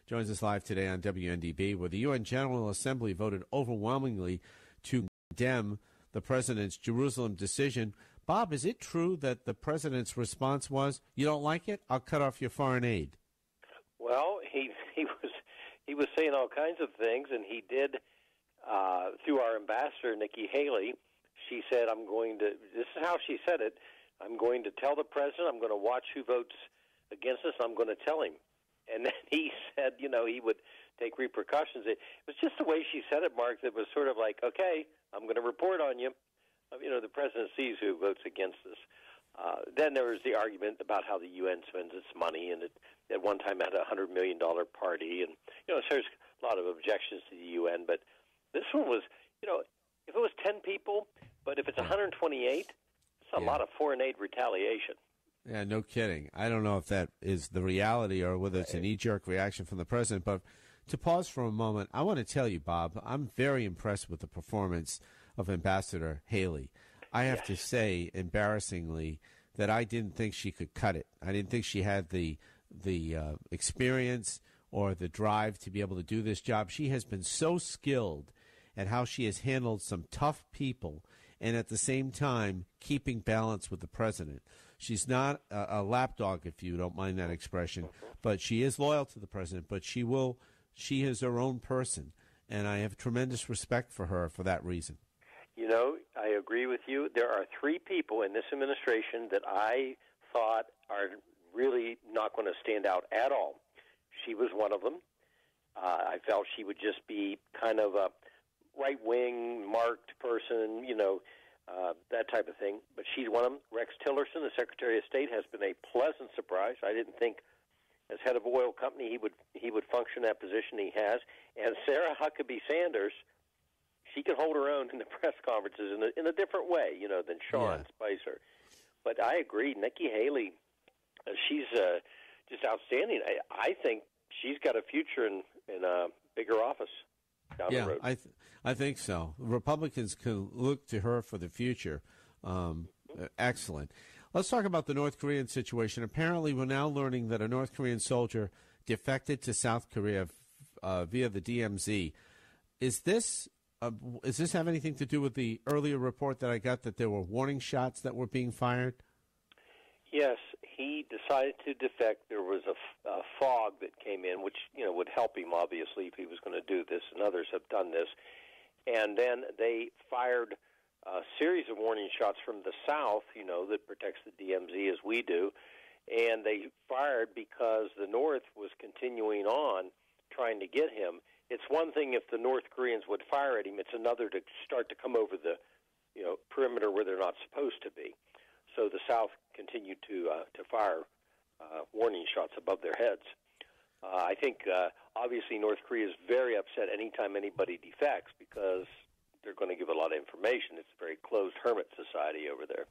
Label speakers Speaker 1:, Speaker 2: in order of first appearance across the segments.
Speaker 1: joins us live today on WNDB, where the UN General Assembly voted overwhelmingly to condemn the president's Jerusalem decision. Bob, is it true that the president's response was, "You don't like it? I'll cut off your foreign aid"?
Speaker 2: Well, he was saying all kinds of things, and he did through our ambassador Nikki Haley. She said, this is how she said it, "I'm going to tell the president, I'm going to watch who votes against us, and I'm going to tell him." And then he said, he would take repercussions. It was just the way she said it, Mark, that was sort of like, okay, I'm going to report on you. The president sees who votes against us. Then there was the argument about how the UN spends its money, and it at one time had a $100 million party. And, so there's a lot of objections to the UN. But this one was, if it was 10 people, but if it's 128, it's a lot of foreign aid retaliation.
Speaker 1: Yeah, no kidding. I don't know if that is the reality or whether it's a knee-jerk reaction from the president. But to pause for a moment, I want to tell you, Bob, I'm very impressed with the performance of Ambassador Haley. I have to say, embarrassingly, that I didn't think she could cut it. I didn't think she had the experience or the drive to be able to do this job. She has been so skilled at how she has handled some tough people and at the same time keeping balance with the president. She's not a lapdog, if you don't mind that expression, but she is loyal to the president, but she is her own person, and I have tremendous respect for her for that reason.
Speaker 2: I agree with you. There are 3 people in this administration that I thought are really not going to stand out at all. She was one of them. I felt she would just be kind of a right-wing, marked person, that type of thing. But she's one of them. Rex Tillerson, the Secretary of State, has been a pleasant surprise. I didn't think, as head of an oil company, he would function that position he has. And Sarah Huckabee Sanders, she can hold her own in the press conferences in a different way, than Sean Spicer. But I agree, Nikki Haley, she's just outstanding. I think she's got a future in a bigger office down the road.
Speaker 1: I think so. Republicans can look to her for the future. Excellent. Let's talk about the North Korean situation. Apparently, we're now learning that a North Korean soldier defected to South Korea via the DMZ. Is this have anything to do with the earlier report that I got that there were warning shots that were being fired?
Speaker 2: Yes, he decided to defect. There was a fog that came in, which would help him, obviously, if he was going to do this, and others have done this. And then they fired a series of warning shots from the south, that protects the DMZ as we do, and they fired because the north was continuing on trying to get him. It's one thing if the North Koreans would fire at him. It's another to start to come over the perimeter where they're not supposed to be. So the South continued to fire warning shots above their heads. I think, obviously, North Korea is very upset anytime anybody defects because they're going to give a lot of information. It's a very closed hermit society over there.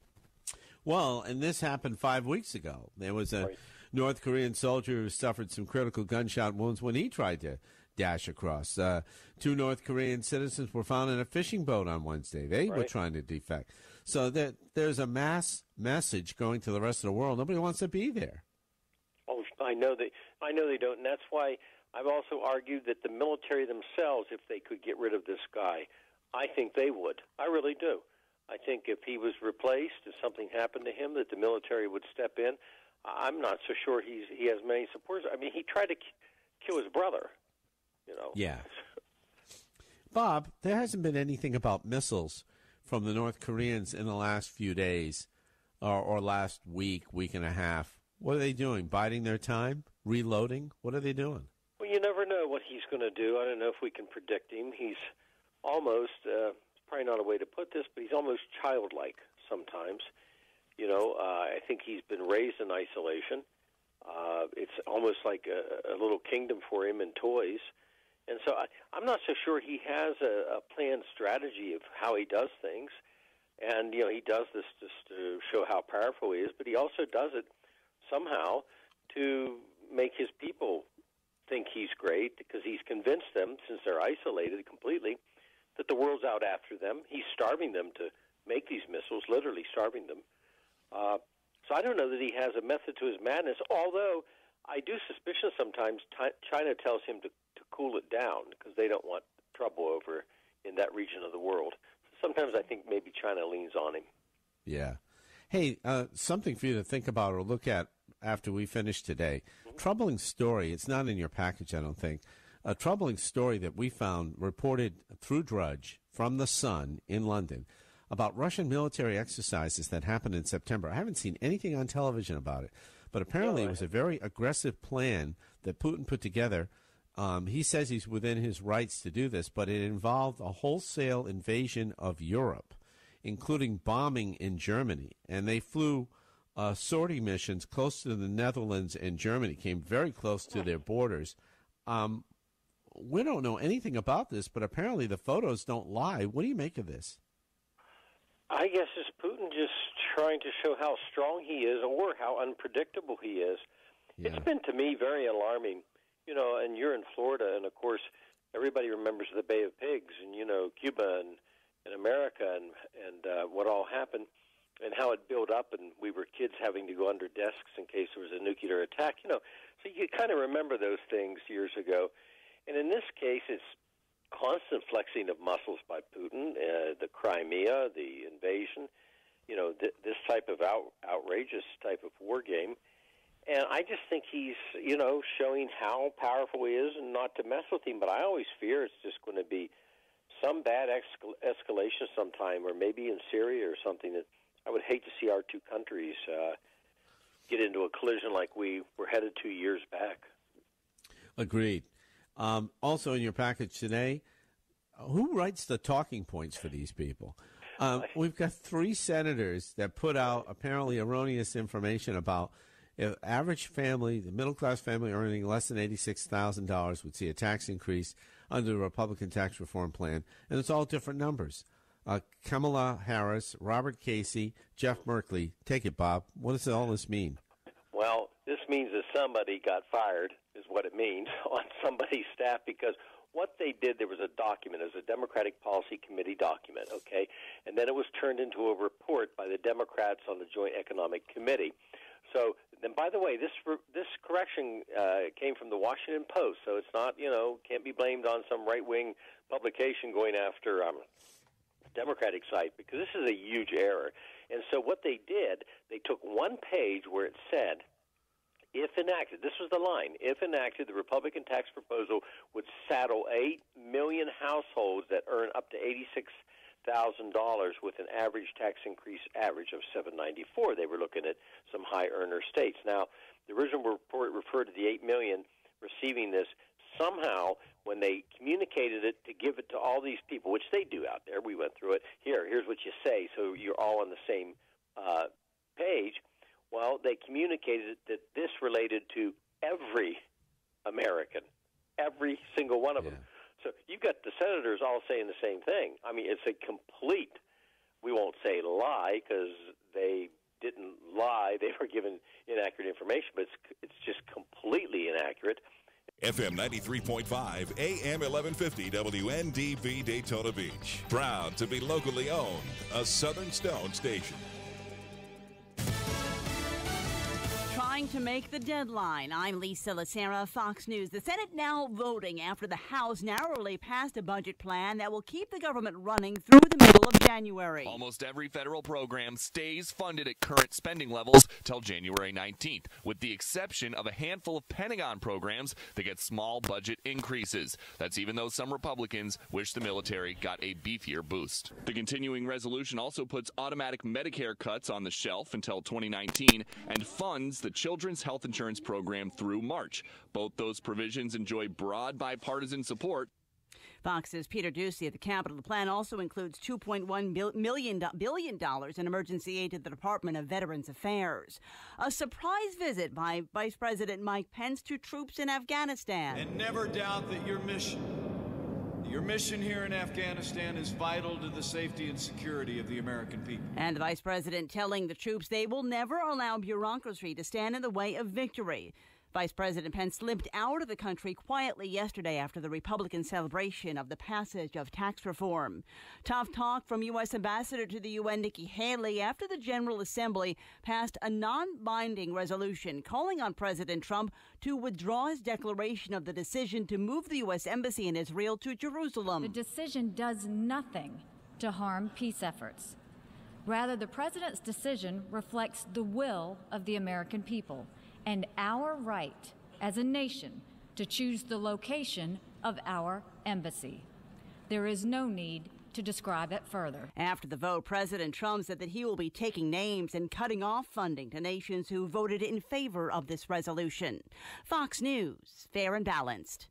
Speaker 1: Well, and this happened 5 weeks ago. There was a North Korean soldier who suffered some critical gunshot wounds when he tried to dash across. 2 North Korean citizens were found in a fishing boat on Wednesday. They were trying to defect. So there's a mass message going to the rest of the world. Nobody wants to be there.
Speaker 2: Oh, I know they don't, and that's why I've also argued that the military themselves, if they could get rid of this guy, I think they would. I really do. I think if he was replaced, if something happened to him, that the military would step in. I'm not so sure he has many supporters. I mean, he tried to kill his brother.
Speaker 1: Yeah. Bob, there hasn't been anything about missiles from the North Koreans in the last few days or last week and a half. What are they doing? Biding their time? Reloading? What are they doing?
Speaker 2: Well, you never know what he's going to do. I don't know if we can predict him. He's almost, probably not a way to put this, but he's almost childlike sometimes. I think he's been raised in isolation. It's almost like a little kingdom for him in toys. And so I'm not so sure he has a planned strategy of how he does things. And, he does this just to show how powerful he is, but he also does it somehow to make his people think he's great because he's convinced them, since they're isolated completely, that the world's out after them. He's starving them to make these missiles, literally starving them. So I don't know that he has a method to his madness, although I do suspicion sometimes China tells him to cool it down because they don't want trouble over in that region of the world. Sometimes I think maybe China leans on him.
Speaker 1: Yeah. Hey, something for you to think about or look at after we finish today. Troubling story. It's not in your package, I don't think. A troubling story that we found reported through Drudge from The Sun in London about Russian military exercises that happened in September. I haven't seen anything on television about it, but apparently it was a very aggressive plan that Putin put together. He says he's within his rights to do this, but it involved a wholesale invasion of Europe, including bombing in Germany. And they flew sortie missions close to the Netherlands and Germany, came very close to their borders. We don't know anything about this, but apparently the photos don't lie. What do you make of this?
Speaker 2: I guess it's Putin just trying to show how strong he is or how unpredictable he is. Yeah. It's been, to me, very alarming. You know, and you're in Florida, and, of course, everybody remembers the Bay of Pigs and, you know, Cuba and America and what all happened and how it built up, and we were kids having to go under desks in case there was a nuclear attack. You know, so you kind of remember those things years ago. And in this case, it's constant flexing of muscles by Putin, the Crimea, the invasion, you know, this type of outrageous type of war game. And I just think he's, you know, showing how powerful he is and not to mess with him. But I always fear it's just going to be some bad escalation sometime, or maybe in Syria or something. That I would hate to see our two countries get into a collision like we were headed 2 years back.
Speaker 1: Agreed. Also in your package today, who writes the talking points for these people? We've got 3 senators that put out apparently erroneous information about if average family, the middle-class family earning less than $86,000 would see a tax increase under the Republican tax reform plan, and it's all different numbers. Kamala Harris, Robert Casey, Jeff Merkley. Take it, Bob. What does all this mean?
Speaker 2: Well, this means that somebody got fired, is what it means, on somebody's staff, because what they did, there was a document, it was a Democratic Policy Committee document, okay, and then it was turned into a report by the Democrats on the Joint Economic Committee. So, then by the way, this correction came from the Washington Post, so it's not, you know, can't be blamed on some right-wing publication going after Democratic side, because this is a huge error. And so what they did, they took one page where it said, if enacted, this was the line, if enacted, the Republican tax proposal would saddle 8 million households that earn up to $86,000 with an average tax increase average of $794. They were looking at some high earner states. Now, the original report referred to the 8 million receiving this. Somehow, when they communicated it to give it to all these people, which they do out there, we went through it, here's what you say, so you're all on the same page. Well, they communicated that this related to every American, every single one of them. So you've got the senators all saying the same thing. I mean, it's a complete, we won't say lie, because they didn't lie. They were given inaccurate information, but it's just completely inaccurate.
Speaker 3: FM 93.5, AM 1150, WNDB Daytona Beach. Proud to be locally owned, a Southern Stone station.
Speaker 4: Trying to make the deadline. I'm Lisa Lacera, Fox News. The Senate now voting after the House narrowly passed a budget plan that will keep the government running through the middle of January.
Speaker 5: Almost every federal program stays funded at current spending levels till January 19th, with the exception of a handful of Pentagon programs that get small budget increases. That's even though some Republicans wish the military got a beefier boost. The continuing resolution also puts automatic Medicare cuts on the shelf until 2019 and funds the Children's Health Insurance Program through March. Both those provisions enjoy broad bipartisan support.
Speaker 4: Fox's Peter Ducey at the Capitol. The plan also includes $2.1 billion in emergency aid to the Department of Veterans Affairs. A surprise visit by Vice President Mike Pence to troops in Afghanistan.
Speaker 6: And never doubt that your mission here in Afghanistan is vital to the safety and security of the American people.
Speaker 4: And the Vice President telling the troops they will never allow bureaucracy to stand in the way of victory. Vice President Pence limped out of the country quietly yesterday after the Republican celebration of the passage of tax reform. Tough talk from U.S. Ambassador to the UN, Nikki Haley, after the General Assembly passed a non-binding resolution calling on President Trump to withdraw his declaration of the decision to move the U.S. Embassy in Israel to Jerusalem.
Speaker 7: The decision does nothing to harm peace efforts. Rather, the president's decision reflects the will of the American people and our right as a nation to choose the location of our embassy. There is no need to describe it further.
Speaker 4: After the vote, President Trump said that he will be taking names and cutting off funding to nations who voted in favor of this resolution. Fox News, fair and balanced.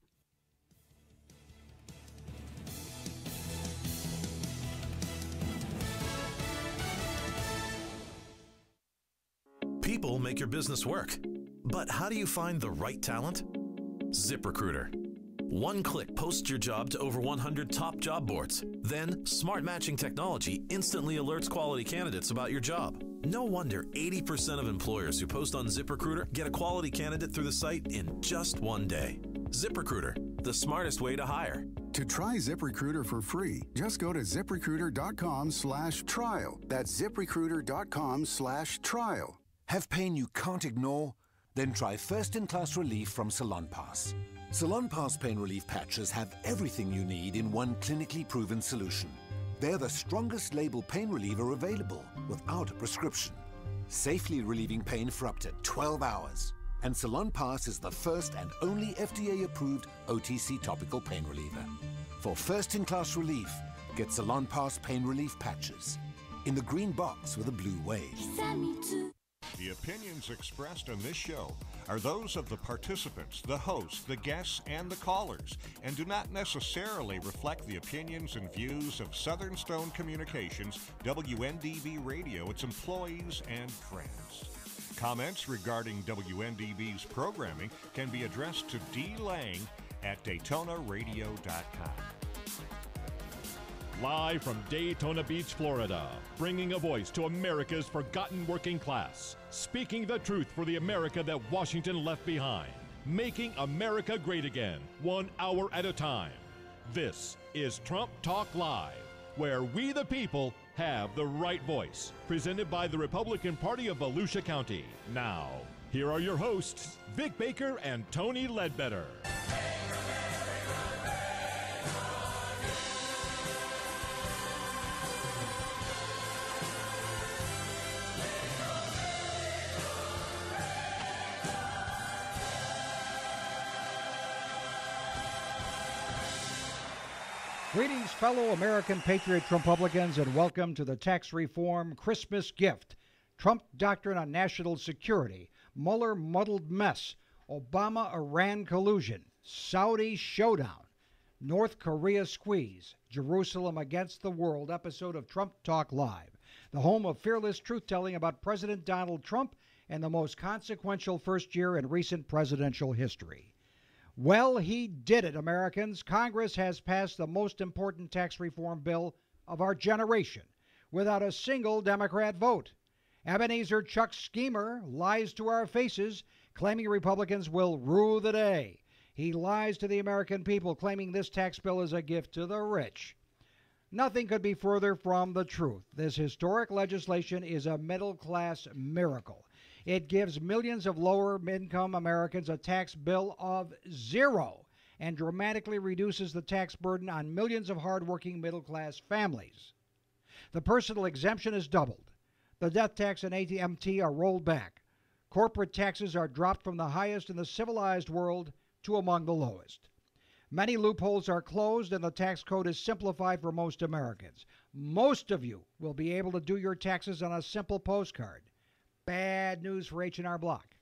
Speaker 8: People make your business work. But how do you find the right talent? ZipRecruiter. One click posts your job to over 100 top job boards. Then, smart matching technology instantly alerts quality candidates about your job. No wonder 80% of employers who post on ZipRecruiter get a quality candidate through the site in just one day. ZipRecruiter, the smartest way to hire.
Speaker 9: To try ZipRecruiter for free, just go to ZipRecruiter.com/trial. That's ZipRecruiter.com/trial.
Speaker 10: Have pain you can't ignore? Then try first-in-class relief from Salon-Pass. Salon-Pass pain relief patches have everything you need in one clinically proven solution. They're the strongest label pain reliever available without a prescription, safely relieving pain for up to 12 hours. And Salon-Pass is the first and only FDA-approved OTC topical pain reliever. For first-in-class relief, get Salon-Pass pain relief patches in the green box with a blue wave.
Speaker 11: The opinions expressed on this show are those of the participants, the hosts, the guests, and the callers, and do not necessarily reflect the opinions and views of Southern Stone Communications, WNDB Radio, its employees, and friends. Comments regarding WNDB's programming can be addressed to D. Lang at DaytonaRadio.com.
Speaker 12: Live from Daytona Beach, Florida, bringing a voice to America's forgotten working class, speaking the truth for the America that Washington left behind, making America great again, 1 hour at a time. This is Trump Talk Live, where we the people have the right voice, presented by the Republican Party of Volusia County. Now, here are your hosts, Vic Baker and Tony Ledbetter.
Speaker 13: Greetings, fellow American patriot Trumppublicans, and welcome to the tax reform Christmas gift. Trump doctrine on national security, Mueller muddled mess, Obama-Iran collusion, Saudi showdown, North Korea squeeze, Jerusalem against the world episode of Trump Talk Live, the home of fearless truth-telling about President Donald Trump and the most consequential first year in recent presidential history. Well, he did it, Americans. Congress has passed the most important tax reform bill of our generation without a single Democrat vote. Ebenezer Chuck Schemer lies to our faces, claiming Republicans will rue the day. He lies to the American people, claiming this tax bill is a gift to the rich. Nothing could be further from the truth. This historic legislation is a middle-class miracle. It gives millions of lower-income Americans a tax bill of zero and dramatically reduces the tax burden on millions of hardworking middle-class families. The personal exemption is doubled. The death tax and AT&T are rolled back. Corporate taxes are dropped from the highest in the civilized world to among the lowest. Many loopholes are closed, and the tax code is simplified for most Americans. Most of you will be able to do your taxes on a simple postcard. Bad news for H&R Block.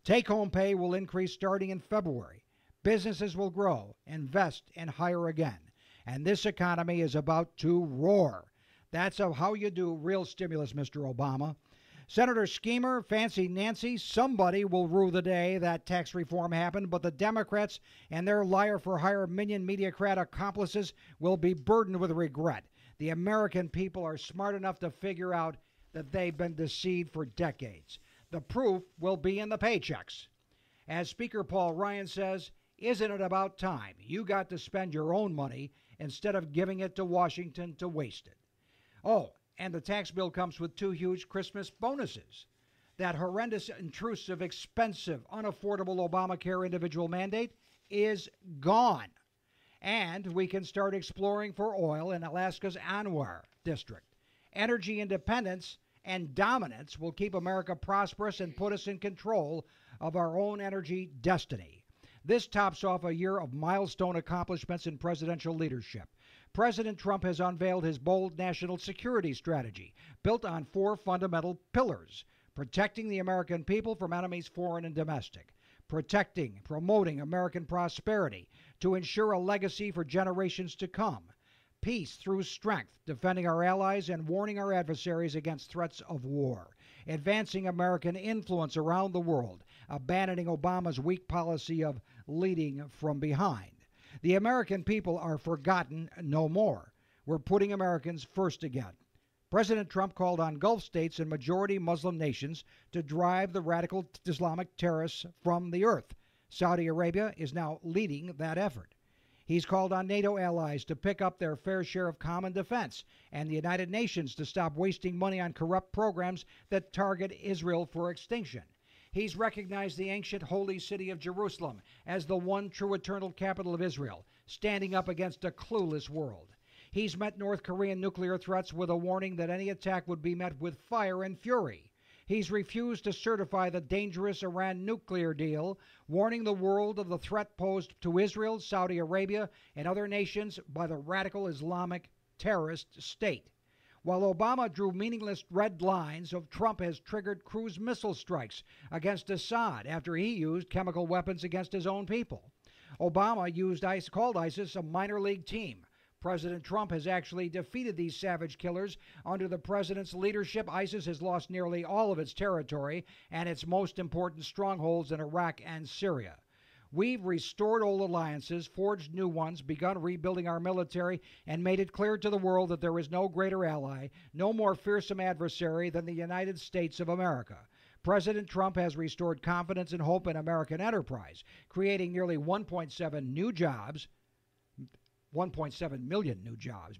Speaker 13: Take-home pay will increase starting in February. Businesses will grow, invest, and hire again. And this economy is about to roar. That's how you do real stimulus, Mr. Obama. Senator Schemer, Fancy Nancy, somebody will rue the day that tax reform happened, but the Democrats and their liar-for-hire minion mediacrat accomplices will be burdened with regret. The American people are smart enough to figure out that they've been deceived for decades. The proof will be in the paychecks. As Speaker Paul Ryan says, isn't it about time you got to spend your own money instead of giving it to Washington to waste it? Oh, and the tax bill comes with 2 huge Christmas bonuses. That horrendous, intrusive, expensive, unaffordable Obamacare individual mandate is gone. And we can start exploring for oil in Alaska's Anwar district. Energy independence and dominance will keep America prosperous and put us in control of our own energy destiny. This tops off a year of milestone accomplishments in presidential leadership. President Trump has unveiled his bold national security strategy, built on 4 fundamental pillars: protecting the American people from enemies foreign and domestic, promoting American prosperity to ensure a legacy for generations to come, peace through strength, defending our allies and warning our adversaries against threats of war, advancing American influence around the world, abandoning Obama's weak policy of leading from behind. The American people are forgotten no more. We're putting Americans first again. President Trump called on Gulf states and majority Muslim nations to drive the radical Islamic terrorists from the earth. Saudi Arabia is now leading that effort. He's called on NATO allies to pick up their fair share of common defense and the United Nations to stop wasting money on corrupt programs that target Israel for extinction. He's recognized the ancient holy city of Jerusalem as the one true eternal capital of Israel, standing up against a clueless world. He's met North Korean nuclear threats with a warning that any attack would be met with fire and fury. He's refused to certify the dangerous Iran nuclear deal, warning the world of the threat posed to Israel, Saudi Arabia, and other nations by the radical Islamic terrorist state. While Obama drew meaningless red lines, Trump has triggered cruise missile strikes against Assad after he used chemical weapons against his own people. Obama called ISIS a minor league team. President Trump has actually defeated these savage killers. Under the president's leadership, ISIS has lost nearly all of its territory and its most important strongholds in Iraq and Syria. We've restored old alliances, forged new ones, begun rebuilding our military, and made it clear to the world that there is no greater ally, no more fearsome adversary than the United States of America. President Trump has restored confidence and hope in American enterprise, creating nearly 1.7 million new jobs,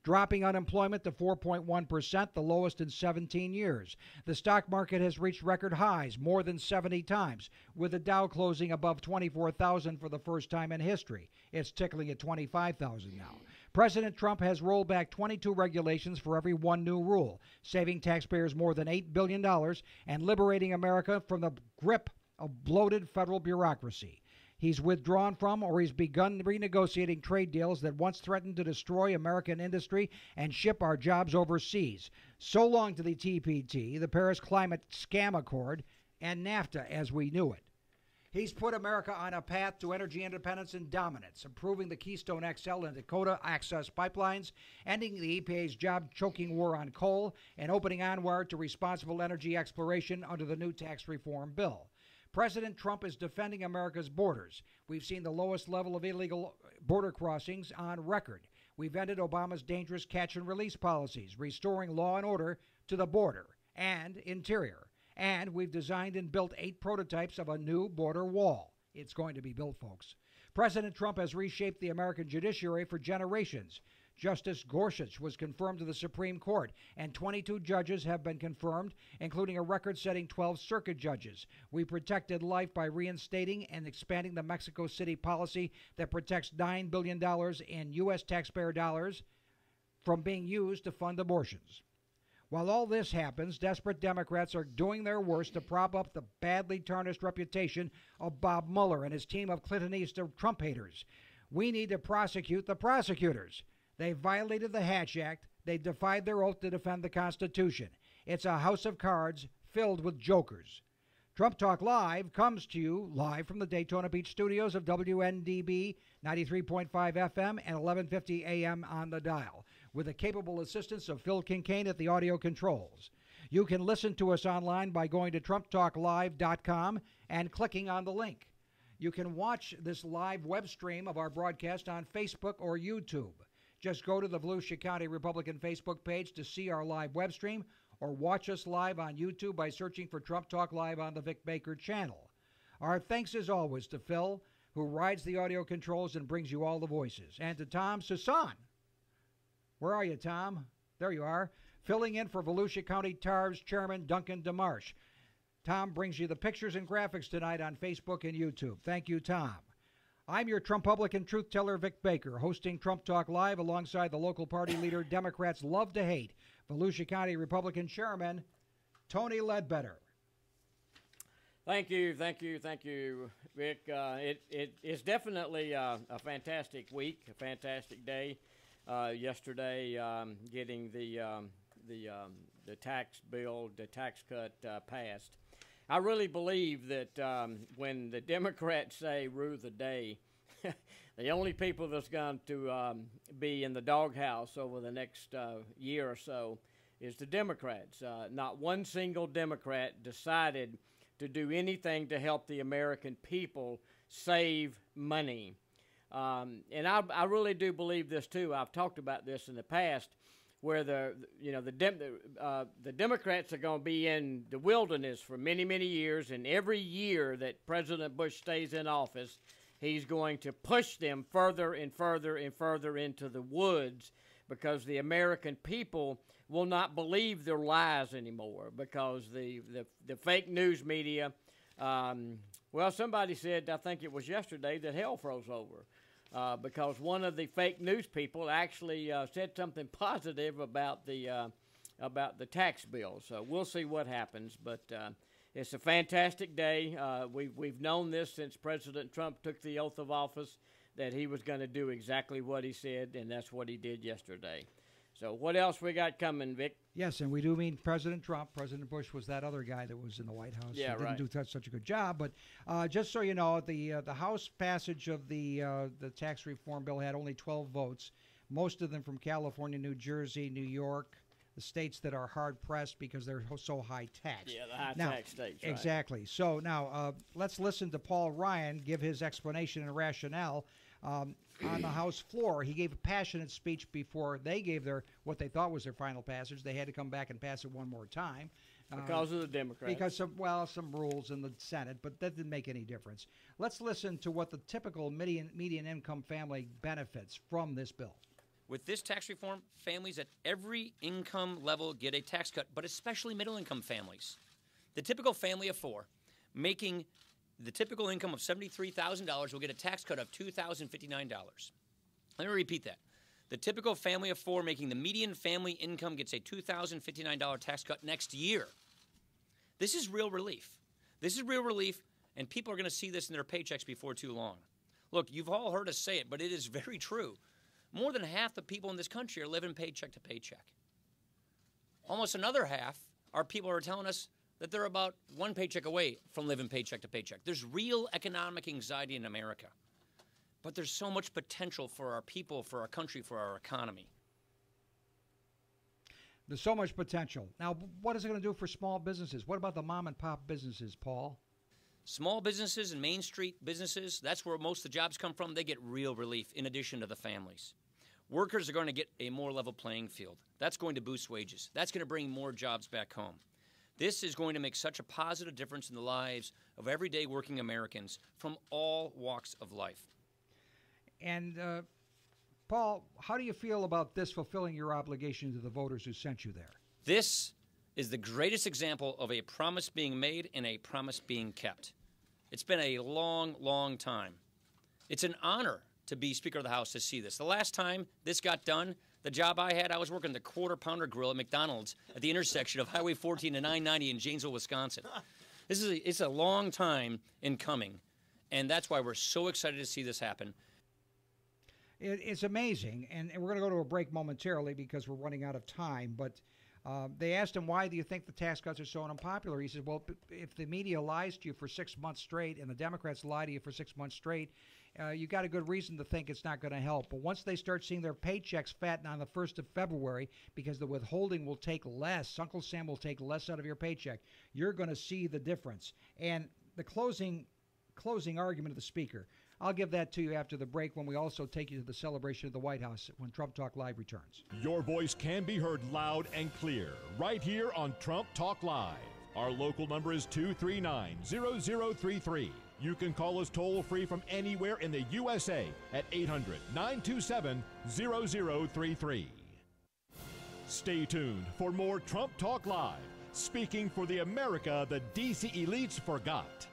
Speaker 13: dropping unemployment to 4.1%, the lowest in 17 years. The stock market has reached record highs more than 70 times, with the Dow closing above 24,000 for the first time in history. It's tickling at 25,000 now. President Trump has rolled back 22 regulations for every 1 new rule, saving taxpayers more than $8 billion and liberating America from the grip of bloated federal bureaucracy. He's withdrawn from or he's begun renegotiating trade deals that once threatened to destroy American industry and ship our jobs overseas. So long to the TPP, the Paris Climate Scam Accord, and NAFTA as we knew it. He's put America on a path to energy independence and dominance, improving the Keystone XL and Dakota Access pipelines, ending the EPA's job-choking war on coal, and opening Anwar to responsible energy exploration under the new tax reform bill. President Trump is defending America's borders. We've seen the lowest level of illegal border crossings on record. We've ended Obama's dangerous catch-and-release policies, restoring law and order to the border and interior. And we've designed and built 8 prototypes of a new border wall. It's going to be built, folks. President Trump has reshaped the American judiciary for generations. Justice Gorsuch was confirmed to the Supreme Court, and 22 judges have been confirmed, including a record-setting 12 circuit judges. We protected life by reinstating and expanding the Mexico City policy that protects $9 billion in U.S. taxpayer dollars from being used to fund abortions. While all this happens, desperate Democrats are doing their worst to prop up the badly tarnished reputation of Bob Mueller and his team of Clintonista Trump haters. We need to prosecute the prosecutors. They violated the Hatch Act. They defied their oath to defend the Constitution. It's a house of cards filled with jokers. Trump Talk Live comes to you live from the Daytona Beach studios of WNDB 93.5 FM and 1150 AM on the dial, with the capable assistance of Phil Kincaid at the audio controls. You can listen to us online by going to TrumpTalkLive.com and clicking on the link. You can watch this live web stream of our broadcast on Facebook or YouTube. Just go to the Volusia County Republican Facebook page to see our live web stream, or watch us live on YouTube by searching for Trump Talk Live on the Vic Baker channel. Our thanks, as always, to Phil, who rides the audio controls and brings you all the voices, and to Tom Sasan. Where are you, Tom? There you are, filling in for Volusia County TAR's Chairman Duncan DeMarsh. Tom brings you the pictures and graphics tonight on Facebook and YouTube. Thank you, Tom. I'm your Trumpublican truth teller, Vic Baker, hosting Trump Talk Live alongside the local party leader Democrats love to hate, Volusia County Republican Chairman Tony Ledbetter.
Speaker 14: Thank you, Vic. It's definitely a fantastic week, a fantastic day. Yesterday, getting the tax bill, the tax cut passed. I really believe that when the Democrats say rue the day, the only people that's going to be in the doghouse over the next year or so is the Democrats. Not one single Democrat decided to do anything to help the American people save money. And I really do believe this too. I've talked about this in the past, where the Democrats are going to be in the wilderness for many, many years, and every year that President Bush stays in office, he's going to push them further and further and further into the woods, because the American people will not believe their lies anymore, because the fake news media, well, somebody said, I think it was yesterday, that hell froze over. Because one of the fake news people actually said something positive about the tax bill. So we'll see what happens. But it's a fantastic day. We've known this since President Trump took the oath of office, that he was going to do exactly what he said, and that's what he did yesterday. So what else we got coming, Vic?
Speaker 13: Yes, and we do mean President Trump. President Bush was that other guy that was in the White House.
Speaker 14: Yeah,
Speaker 13: didn't do such a good job. But just so you know, the House passage of the tax reform bill had only 12 votes, most of them from California, New Jersey, New York, the states that are hard-pressed because they're so high-taxed.
Speaker 14: Yeah, the high-tax states, right.
Speaker 13: Exactly. So now let's listen to Paul Ryan give his explanation and rationale on the House floor. He gave a passionate speech before they gave what they thought was their final passage. They had to come back and pass it one more time.
Speaker 14: Because of the Democrats.
Speaker 13: Because of, some rules in the Senate, but that didn't make any difference. Let's listen to what the typical median income family benefits from this bill.
Speaker 15: With this tax reform, families at every income level get a tax cut, but especially middle-income families. The typical family of four making the typical income of $73,000 will get a tax cut of $2,059. Let me repeat that. The typical family of four making the median family income gets a $2,059 tax cut next year. This is real relief. This is real relief, and people are going to see this in their paychecks before too long. Look, you've all heard us say it, but it is very true. More than half the people in this country are living paycheck to paycheck. Almost another half are people who are telling us that they're about one paycheck away from living paycheck to paycheck. There's real economic anxiety in America. But there's so much potential for our people, for our country, for our economy.
Speaker 13: There's so much potential. Now, what is it going to do for small businesses? What about the mom and pop businesses, Paul?
Speaker 15: Small businesses and Main Street businesses, that's where most of the jobs come from. They get real relief in addition to the families. Workers are going to get a more level playing field. That's going to boost wages. That's going to bring more jobs back home. This is going to make such a positive difference in the lives of everyday working Americans from all walks of life.
Speaker 13: And, Paul, how do you feel about this fulfilling your obligation to the voters who sent you there?
Speaker 15: This is the greatest example of a promise being made and a promise being kept. It's been a long, long time. It's an honor to be Speaker of the House to see this. The last time this got done, the job I had, I was working the Quarter Pounder Grill at McDonald's at the intersection of Highway 14 and 990 in Janesville, Wisconsin. It's a long time in coming, and that's why we're so excited to see this happen.
Speaker 13: It's amazing, and we're going to go to a break momentarily because we're running out of time, but they asked him, why do you think the tax cuts are so unpopular? He said, well, if the media lies to you for 6 months straight and the Democrats lie to you for 6 months straight, you got a good reason to think it's not going to help. But once they start seeing their paychecks fatten on the 1st of February, because the withholding will take less, Uncle Sam will take less out of your paycheck, you're going to see the difference. And the closing argument of the Speaker, I'll give that to you after the break, when we also take you to the celebration of the White House when Trump Talk Live returns.
Speaker 12: Your voice can be heard loud and clear right here on Trump Talk Live. Our local number is 239-0033. You can call us toll-free from anywhere in the USA at 800-927-0033. Stay tuned for more Trump Talk Live, speaking for the America the DC elites forgot.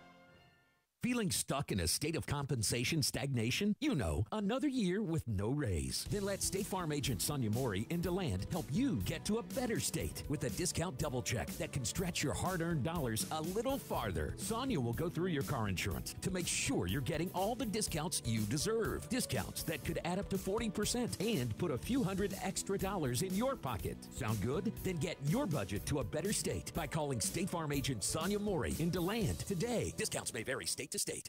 Speaker 16: Feeling stuck in a state of compensation stagnation? You know, another year with no raise. Then let State Farm agent Sonia Mori in DeLand help you get to a better state with a discount double check that can stretch your hard-earned dollars a little farther. Sonia will go through your car insurance to make sure you're getting all the discounts you deserve. Discounts that could add up to 40% and put a few hundred extra dollars in your pocket. Sound good? Then get your budget to a better state by calling State Farm agent Sonia Mori in DeLand today. Discounts may vary state to state.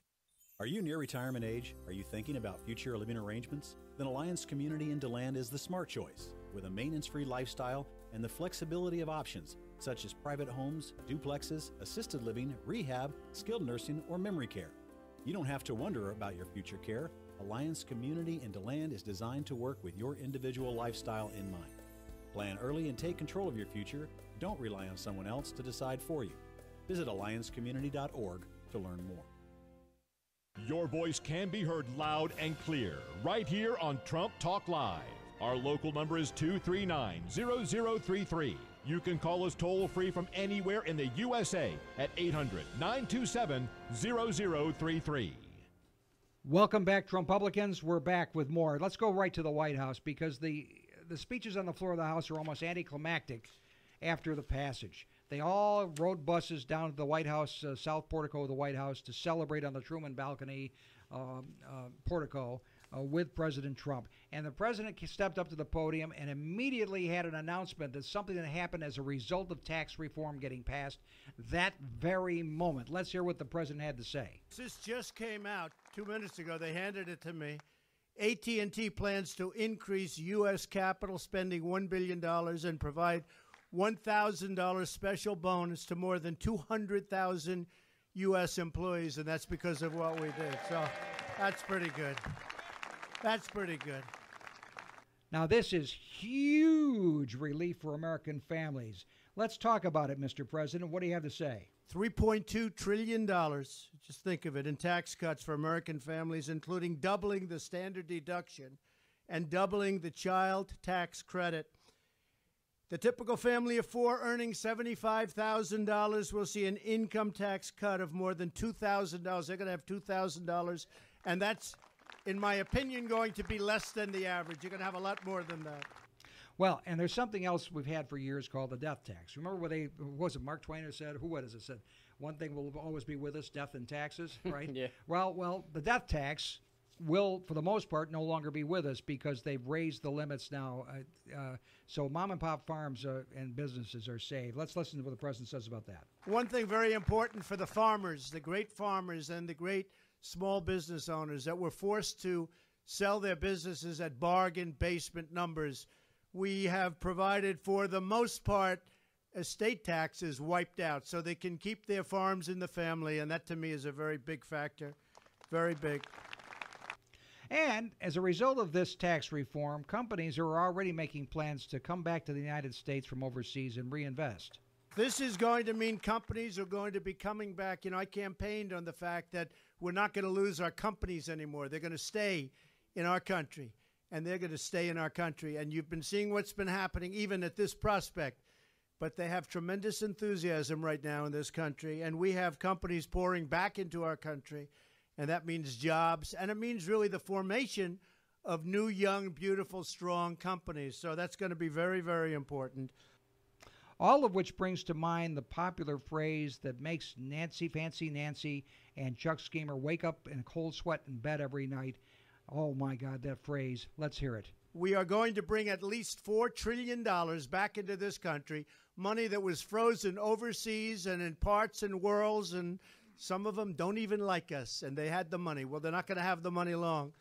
Speaker 17: Are you near retirement age? Are you thinking about future living arrangements? Then Alliance Community in DeLand is the smart choice, with a maintenance-free lifestyle and the flexibility of options such as private homes, duplexes, assisted living, rehab, skilled nursing, or memory care. You don't have to wonder about your future care. Alliance Community in DeLand is designed to work with your individual lifestyle in mind. Plan early and take control of your future. Don't rely on someone else to decide for you. Visit alliancecommunity.org to learn more.
Speaker 12: Your voice can be heard loud and clear right here on Trump Talk Live. Our local number is 239-0033. You can call us toll-free from anywhere in the USA at 800-927-0033.
Speaker 13: Welcome back, Trumpublicans. We're back with more. Let's go right to the White House because the speeches on the floor of the House are almost anticlimactic after the passage. They all rode buses down to the White House, South Portico of the White House, to celebrate on the Truman Balcony portico with President Trump. And the president stepped up to the podium and immediately had an announcement that something that happened as a result of tax reform getting passed that very moment. Let's hear what the president had to say.
Speaker 18: This just came out 2 minutes ago. They handed it to me. AT&T plans to increase U.S. capital spending $1 billion and provide $1,000 special bonus to more than 200,000 U.S. employees, and that's because of what we did. So that's pretty good. That's pretty good.
Speaker 13: Now, this is huge relief for American families. Let's talk about it, Mr. President. What do you have to say?
Speaker 18: $3.2 trillion, just think of it, in tax cuts for American families, including doubling the standard deduction and doubling the child tax credit. The typical family of four earning $75,000 will see an income tax cut of more than $2,000. They're going to have $2,000, and that's, in my opinion, going to be less than the average. You're going to have a lot more than that.
Speaker 13: Well, and there's something else we've had for years called the death tax. Remember what was it Mark Twain who said, said, one thing will always be with us, death and taxes, right?
Speaker 14: Yeah.
Speaker 13: Well, the death tax will, for the most part, no longer be with us because they've raised the limits now. So mom and pop farms and businesses are saved. Let's listen to what the president says about that.
Speaker 18: One thing very important for the farmers, the great farmers and the great small business owners that were forced to sell their businesses at bargain basement numbers. We have provided, for the most part, estate taxes wiped out so they can keep their farms in the family, and that to me is a very big factor, very big.
Speaker 13: And as a result of this tax reform, companies are already making plans to come back to the United States from overseas and reinvest.
Speaker 18: This is going to mean companies are going to be coming back. You know, I campaigned on the fact that we're not going to lose our companies anymore. They're going to stay in our country, and they're going to stay in our country. And you've been seeing what's been happening even at this prospect. But they have tremendous enthusiasm right now in this country, and we have companies pouring back into our country. And that means jobs, and it means really the formation of new, young, beautiful, strong companies. So that's going to be very, very important.
Speaker 13: All of which brings to mind the popular phrase that makes Fancy Nancy, and Chuck Schemer wake up in a cold sweat in bed every night. Oh, my God, that phrase. Let's hear it.
Speaker 18: We are going to bring at least $4 trillion back into this country, money that was frozen overseas and in parts and worlds, and some of them don't even like us, and they had the money. Well, they're not going to have the money long.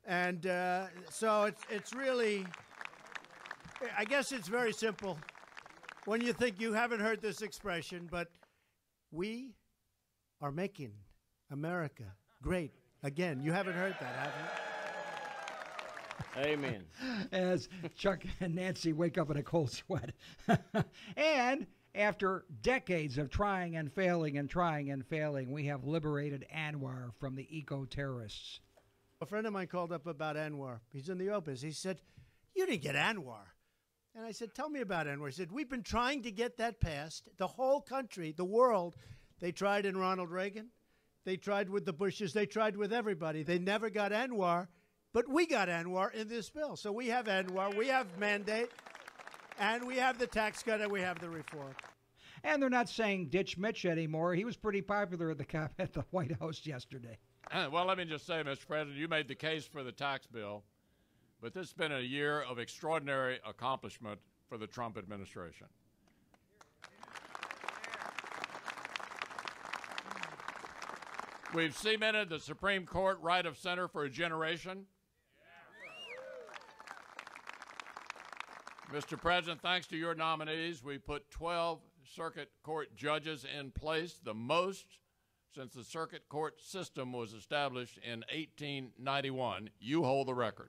Speaker 18: And so it's really, I guess it's very simple when you think you haven't heard this expression, but we are making America great again. You haven't heard that, have you?
Speaker 14: Amen.
Speaker 13: As Chuck and Nancy wake up in a cold sweat. And After decades of trying and failing and trying and failing, we have liberated Anwar from the eco-terrorists.
Speaker 18: A friend of mine called up about Anwar. He's in the Opus. He said, "You didn't get Anwar." And I said, "Tell me about Anwar." He said, "We've been trying to get that passed. The whole country, the world. They tried in Ronald Reagan. They tried with the Bushes. They tried with everybody. They never got Anwar. But we got Anwar in this bill. So we have Anwar. We have mandate. And we have the tax cut, and we have the reform."
Speaker 13: And they're not saying ditch Mitch anymore. He was pretty popular at the White House yesterday.
Speaker 19: Well, let me just say, Mr. President, you made the case for the tax bill, but this has been a year of extraordinary accomplishment for the Trump administration. We've cemented the Supreme Court right of center for a generation. Mr. President, thanks to your nominees, we put 12 circuit court judges in place, the most since the circuit court system was established in 1891. You hold the record.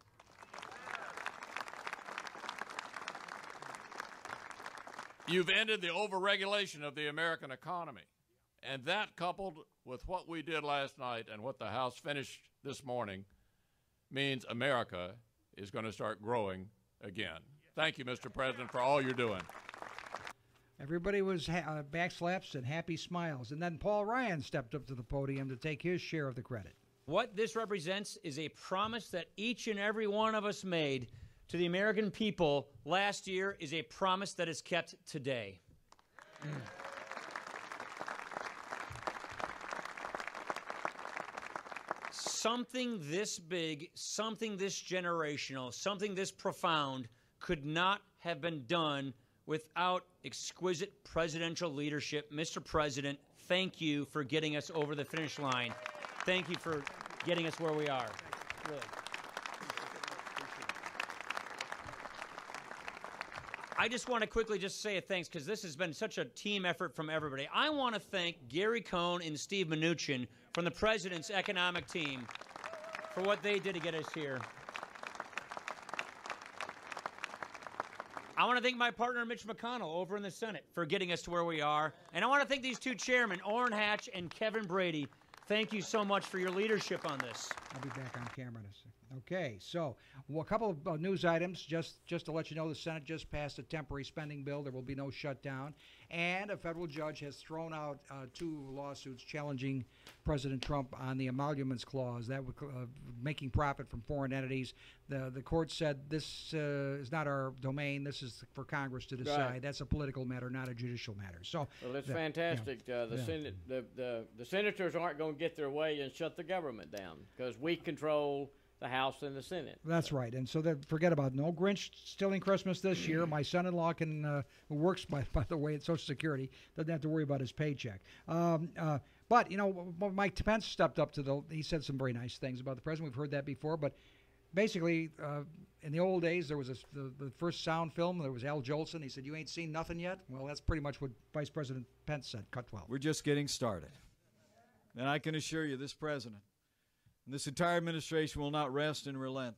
Speaker 19: You've ended the overregulation of the American economy, and that, coupled with what we did last night and what the House finished this morning, means America is going to start growing again. Thank you, Mr. President, for all you're doing.
Speaker 13: Everybody was backslaps and happy smiles. And then Paul Ryan stepped up to the podium to take his share of the credit.
Speaker 15: What this represents is a promise that each and every one of us made to the American people last year is a promise that is kept today. Something this big, something this generational, something this profound could not have been done without exquisite presidential leadership. Mr. President, thank you for getting us over the finish line. Thank you for getting us where we are. Really. I just want to quickly just say a thanks because this has been such a team effort from everybody. I want to thank Gary Cohn and Steve Mnuchin from the President's economic team for what they did to get us here. I want to thank my partner, Mitch McConnell, over in the Senate for getting us to where we are. And I want to thank these two chairmen, Orrin Hatch and Kevin Brady. Thank you so much for your leadership on this.
Speaker 13: I'll be back on camera in a second. Okay, so a couple of news items. Just to let you know, the Senate just passed a temporary spending bill. There will be no shutdown. And a federal judge has thrown out 2 lawsuits challenging President Trump on the emoluments clause, that would making profit from foreign entities. The court said this is not our domain. This is for Congress to decide. Right. That's a political matter, not a judicial matter. So,
Speaker 14: well, it's fantastic. Senate, the senators aren't going to get their way and shut the government down because we control the House and the Senate.
Speaker 13: That's right. And so forget about no Grinch stealing Christmas this year. My son-in-law who works, by the way, at Social Security, doesn't have to worry about his paycheck. But, you know, Mike Pence stepped up he said some very nice things about the president. We've heard that before. But basically, in the old days, there was the first sound film. There was Al Jolson. He said, "You ain't seen nothing yet?" Well, that's pretty much what Vice President Pence said. Cut 12.
Speaker 6: We're just getting started. And I can assure you, this president and this entire administration will not rest and relent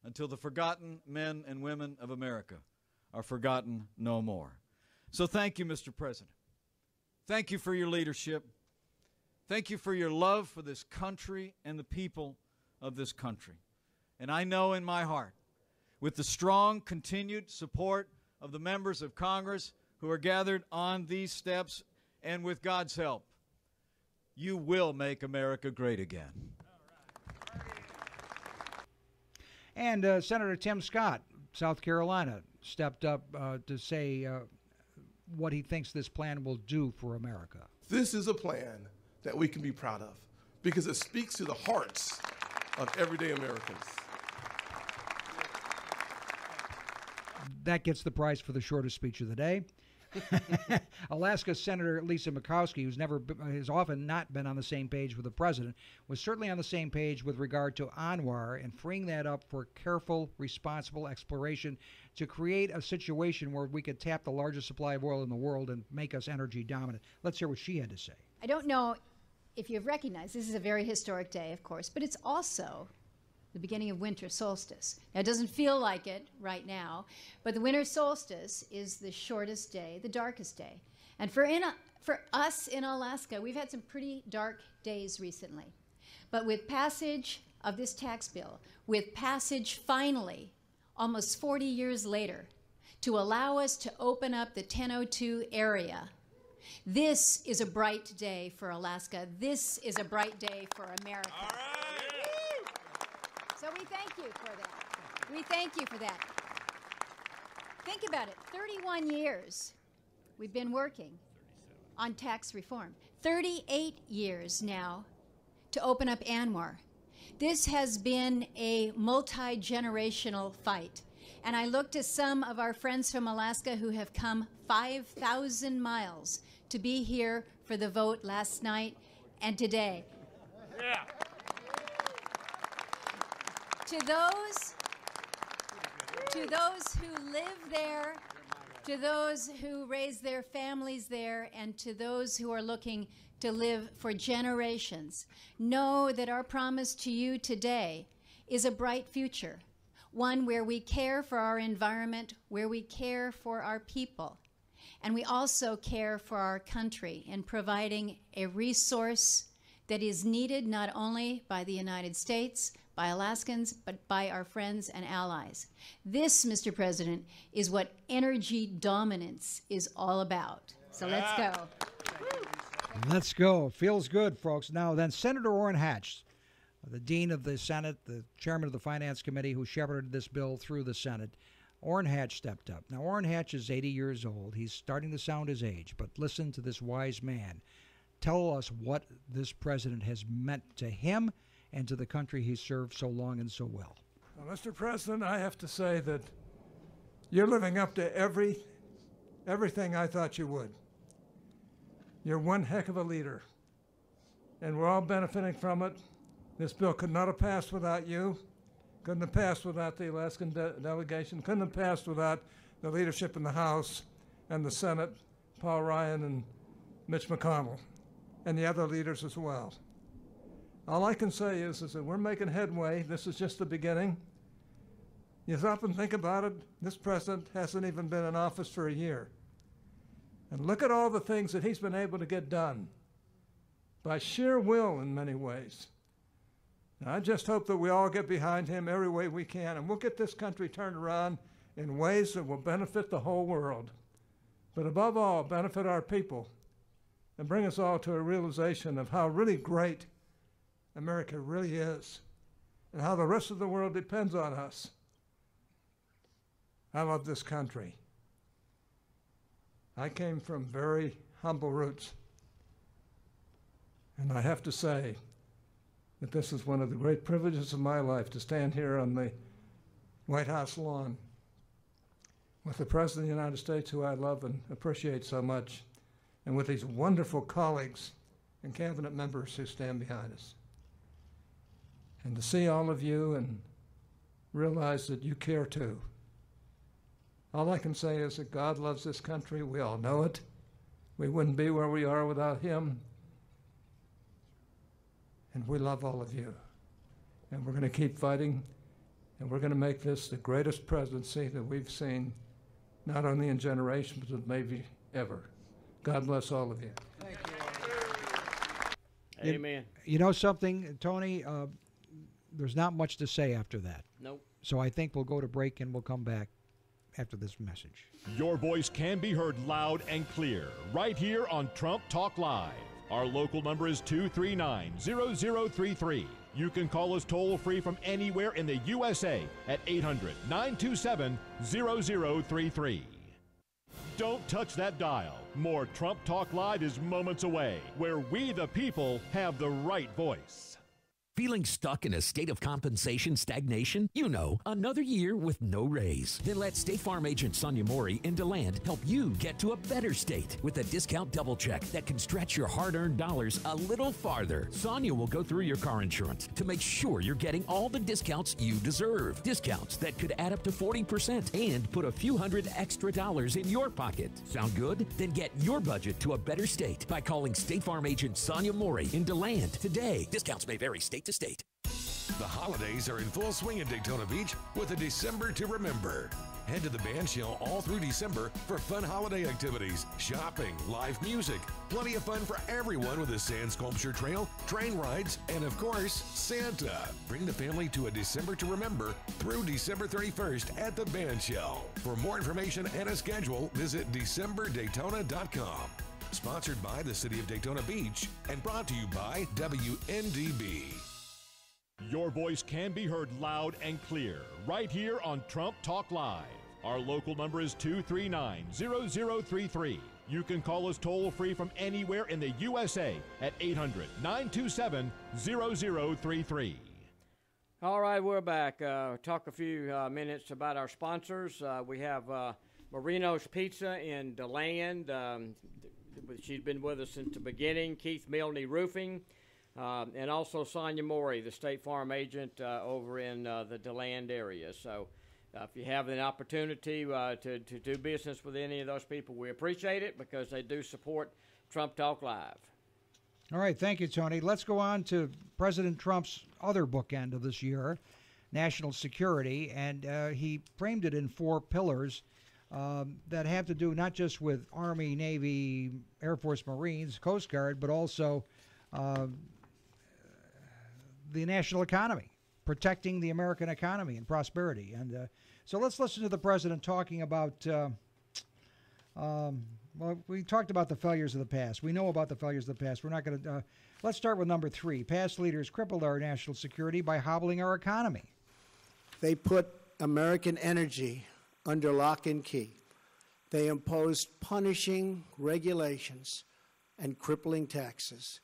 Speaker 6: until the forgotten men and women of America are forgotten no more. So thank you, Mr. President. Thank you for your leadership. Thank you for your love for this country and the people of this country. And I know in my heart, with the strong continued support of the members of Congress who are gathered on these steps, and with God's help, you will make America great again.
Speaker 13: And Senator Tim Scott, South Carolina, stepped up to say what he thinks this plan will do for America.
Speaker 20: This is a plan that we can be proud of because it speaks to the hearts of everyday Americans.
Speaker 13: That gets the prize for the shortest speech of the day. Alaska Senator Lisa Murkowski, who's has often not been on the same page with the president, was certainly on the same page with regard to Anwar and freeing that up for careful, responsible exploration to create a situation where we could tap the largest supply of oil in the world and make us energy dominant. Let's hear what she had to say.
Speaker 21: I don't know if you've recognized this is a very historic day, of course, but it's also the beginning of winter solstice. Now, it doesn't feel like it right now, but the winter solstice is the shortest day, the darkest day. And for us in Alaska, we've had some pretty dark days recently. But with passage of this tax bill, with passage finally, almost 40 years later, to allow us to open up the 1002 area, this is a bright day for Alaska. This is a bright day for America. All right. So we thank you for that. We thank you for that. Think about it. 31 years we've been working on tax reform. 38 years now to open up ANWR. This has been a multi-generational fight. And I looked at some of our friends from Alaska who have come 5,000 miles to be here for the vote last night and today. Yeah. To those who live there, to those who raise their families there, and to those who are looking to live for generations, know that our promise to you today is a bright future, one where we care for our environment, where we care for our people, and we also care for our country in providing a resource that is needed not only by the United States, by Alaskans, but by our friends and allies. This, Mr. President, is what energy dominance is all about. So let's go.
Speaker 13: Let's go. Feels good, folks. Now then, Senator Orrin Hatch, the Dean of the Senate, the Chairman of the Finance Committee who shepherded this bill through the Senate, Orrin Hatch stepped up. Now, Orrin Hatch is 80 years old. He's starting to sound his age, but listen to this wise man. Tell us what this president has meant to him and to the country he served so long and so well.
Speaker 1: Well, Mr. President, I have to say that you're living up to everything I thought you would. You're one heck of a leader, and we're all benefiting from it. This bill could not have passed without you, couldn't have passed without the Alaskan delegation, couldn't have passed without the leadership in the House and the Senate, Paul Ryan and Mitch McConnell, and the other leaders as well. All I can say is that we're making headway. This is just the beginning. You stop and think about it. This president hasn't even been in office for a year. And look at all the things that he's been able to get done by sheer will in many ways. And I just hope that we all get behind him every way we can, and we'll get this country turned around in ways that will benefit the whole world, but above all, benefit our people and bring us all to a realization of how really great America really is and how the rest of the world depends on us. I love this country. I came from very humble roots, and I have to say that this is one of the great privileges of my life to stand here on the White House lawn with the President of the United States, who I love and appreciate so much, and with these wonderful colleagues and cabinet members who stand behind us. And to see all of you and realize that you care too. All I can say is that God loves this country. We all know it. We wouldn't be where we are without him. And we love all of you. And we're going to keep fighting, and we're going to make this the greatest presidency that we've seen, not only in generations, but maybe ever. God bless all of you.
Speaker 14: Thank you. Amen.
Speaker 13: You know something, Tony? There's not much to say after that.
Speaker 14: Nope.
Speaker 13: So I think we'll go to break and we'll come back after this message.
Speaker 12: Your voice can be heard loud and clear right here on Trump Talk Live. Our local number is 239-0033. You can call us toll-free from anywhere in the USA at 800-927-0033. Don't touch that dial. More Trump Talk Live is moments away, where we the people have the right voice.
Speaker 16: Feeling stuck in a state of compensation stagnation? You know, another year with no raise. Then let State Farm agent Sonia Mori in DeLand help you get to a better state with a discount double check that can stretch your hard-earned dollars a little farther. Sonia will go through your car insurance to make sure you're getting all the discounts you deserve. Discounts that could add up to 40% and put a few hundred extra dollars in your pocket. Sound good? Then get your budget to a better state by calling State Farm agent Sonia Mori in DeLand today. Discounts may vary state to state.
Speaker 3: The holidays are in full swing in Daytona Beach with a December to remember.
Speaker 2: Head to the bandshell all through December for fun holiday activities, shopping, live music, plenty of fun for everyone with a sand sculpture trail, train rides, and of course, Santa. Bring the family to a December to remember through December 31st at the bandshell. For more information and a schedule, visit DecemberDaytona.com. Sponsored by the City of Daytona Beach and brought to you by WNDB.
Speaker 12: Your voice can be heard loud and clear right here on Trump Talk Live. Our local number is 239-0033. You can call us toll-free from anywhere in the USA at 800-927-0033.
Speaker 14: All right, we're back. Talk a few minutes about our sponsors. We have Marino's Pizza in DeLand. She's been with us since the beginning. Keith Milne Roofing. And also Sonia Mori, the State Farm agent over in the DeLand area. So if you have an opportunity to do business with any of those people, we appreciate it because they do support Trump Talk Live.
Speaker 13: All right, thank you, Tony. Let's go on to President Trump's other bookend of this year, national security, and he framed it in 4 pillars that have to do not just with Army, Navy, Air Force, Marines, Coast Guard, but also the national economy, protecting the American economy and prosperity. And so let's listen to the president talking about, well, we talked about the failures of the past. We know about the failures of the past. We're not going to, let's start with number 3. Past leaders crippled our national security by hobbling our economy.
Speaker 18: They put American energy under lock and key. They imposed punishing regulations and crippling taxes.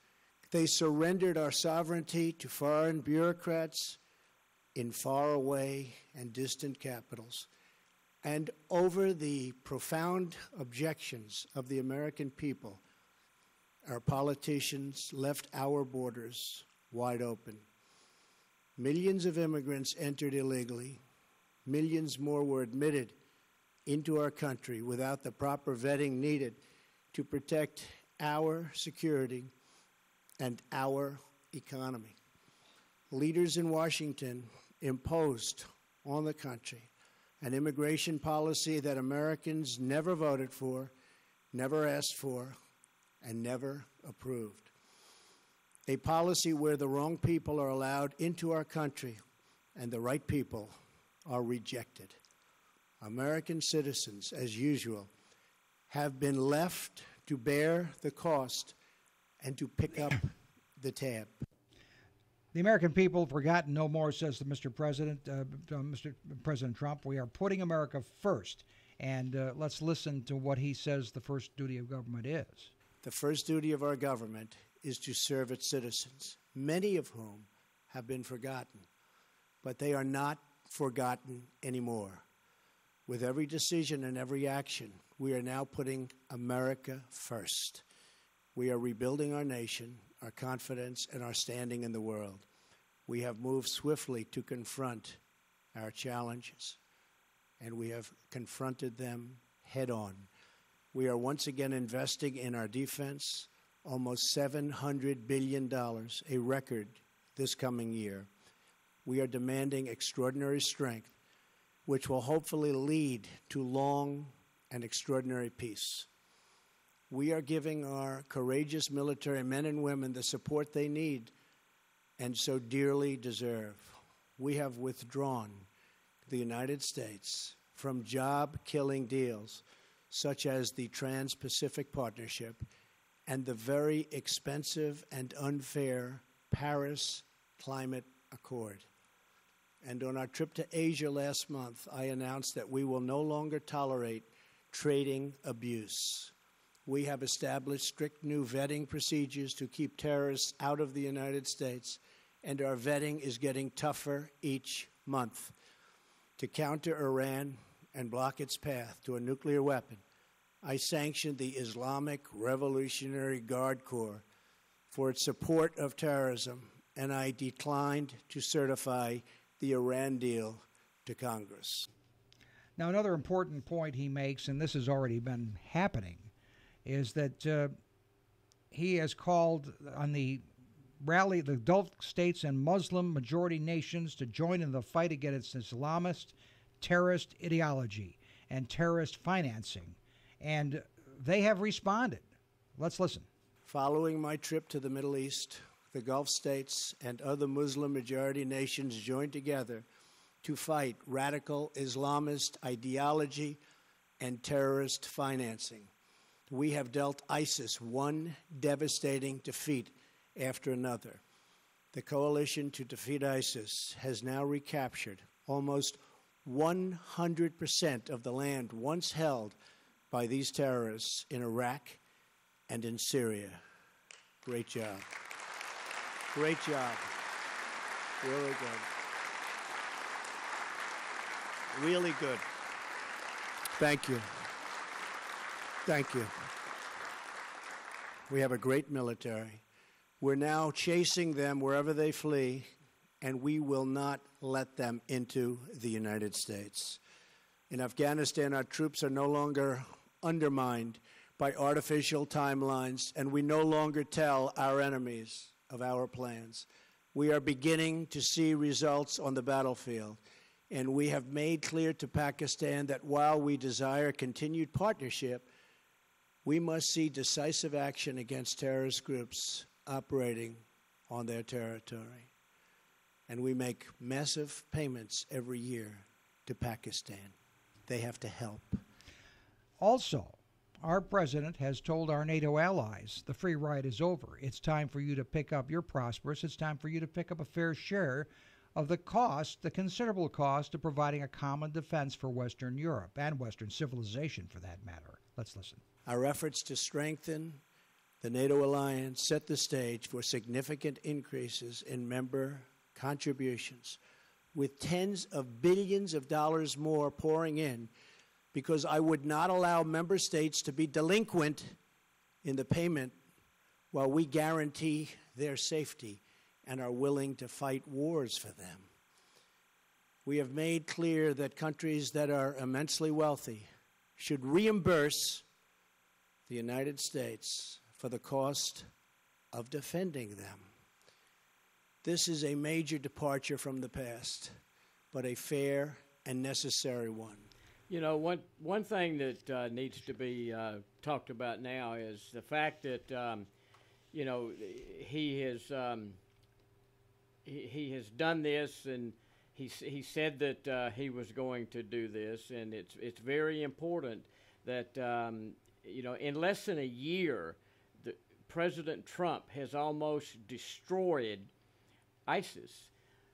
Speaker 18: They surrendered our sovereignty to foreign bureaucrats in faraway and distant capitals. And over the profound objections of the American people, our politicians left our borders wide open. Millions of immigrants entered illegally. Millions more were admitted into our country without the proper vetting needed to protect our security and our economy. Leaders in Washington imposed on the country an immigration policy that Americans never voted for, never asked for, and never approved. A policy where the wrong people are allowed into our country and the right people are rejected. American citizens, as usual, have been left to bear the cost and to pick up the tab.
Speaker 13: The American people have forgotten no more, says the Mr. President Trump. We are putting America first. And let's listen to what he says the first duty of government is.
Speaker 18: The first duty of our government is to serve its citizens, many of whom have been forgotten. But they are not forgotten anymore. With every decision and every action, we are now putting America first. We are rebuilding our nation, our confidence, and our standing in the world. We have moved swiftly to confront our challenges, and we have confronted them head on. We are once again investing in our defense, almost $700 billion, a record this coming year. We are demanding extraordinary strength, which will hopefully lead to long and extraordinary peace. We are giving our courageous military men and women the support they need and so dearly deserve. We have withdrawn the United States from job-killing deals such as the Trans-Pacific Partnership and the very expensive and unfair Paris Climate Accord. And on our trip to Asia last month, I announced that we will no longer tolerate trading abuse. We have established strict new vetting procedures to keep terrorists out of the United States, and our vetting is getting tougher each month. To counter Iran and block its path to a nuclear weapon, I sanctioned the Islamic Revolutionary Guard Corps for its support of terrorism, and I declined to certify the Iran deal to Congress.
Speaker 13: Now, another important point he makes, and this has already been happening, is that he has called on the Gulf states and Muslim majority nations to join in the fight against Islamist terrorist ideology and terrorist financing, and they have responded. Let's listen.
Speaker 18: Following my trip to the Middle East, the Gulf states and other Muslim-majority nations joined together to fight radical Islamist ideology and terrorist financing. We have dealt ISIS one devastating defeat after another. The coalition to defeat ISIS has now recaptured almost 100% of the land once held by these terrorists in Iraq and in Syria. Great job. Great job. Really good. Really good. Thank you. Thank you. We have a great military. We're now chasing them wherever they flee, and we will not let them into the United States. In Afghanistan, our troops are no longer undermined by artificial timelines, and we no longer tell our enemies of our plans. We are beginning to see results on the battlefield, and we have made clear to Pakistan that while we desire continued partnership, we must see decisive action against terrorist groups operating on their territory. And we make massive payments every year to Pakistan. They have to help.
Speaker 13: Also, our president has told our NATO allies the free ride is over. It's time for you to pick up your prosperous. It's time for you to pick up a fair share of the cost, the considerable cost of providing a common defense for Western Europe and Western civilization, for that matter. Let's listen.
Speaker 18: Our efforts to strengthen the NATO alliance set the stage for significant increases in member contributions, with tens of billions of dollars more pouring in, because I would not allow member states to be delinquent in the payment while we guarantee their safety and are willing to fight wars for them. We have made clear that countries that are immensely wealthy should reimburse the United States for the cost of defending them. This is a major departure from the past, but a fair and necessary one.
Speaker 14: You know, one thing that needs to be talked about now is the fact that, you know, he has done this, and he said that he was going to do this, and it's very important that, you know, in less than a year, President Trump has almost destroyed ISIS.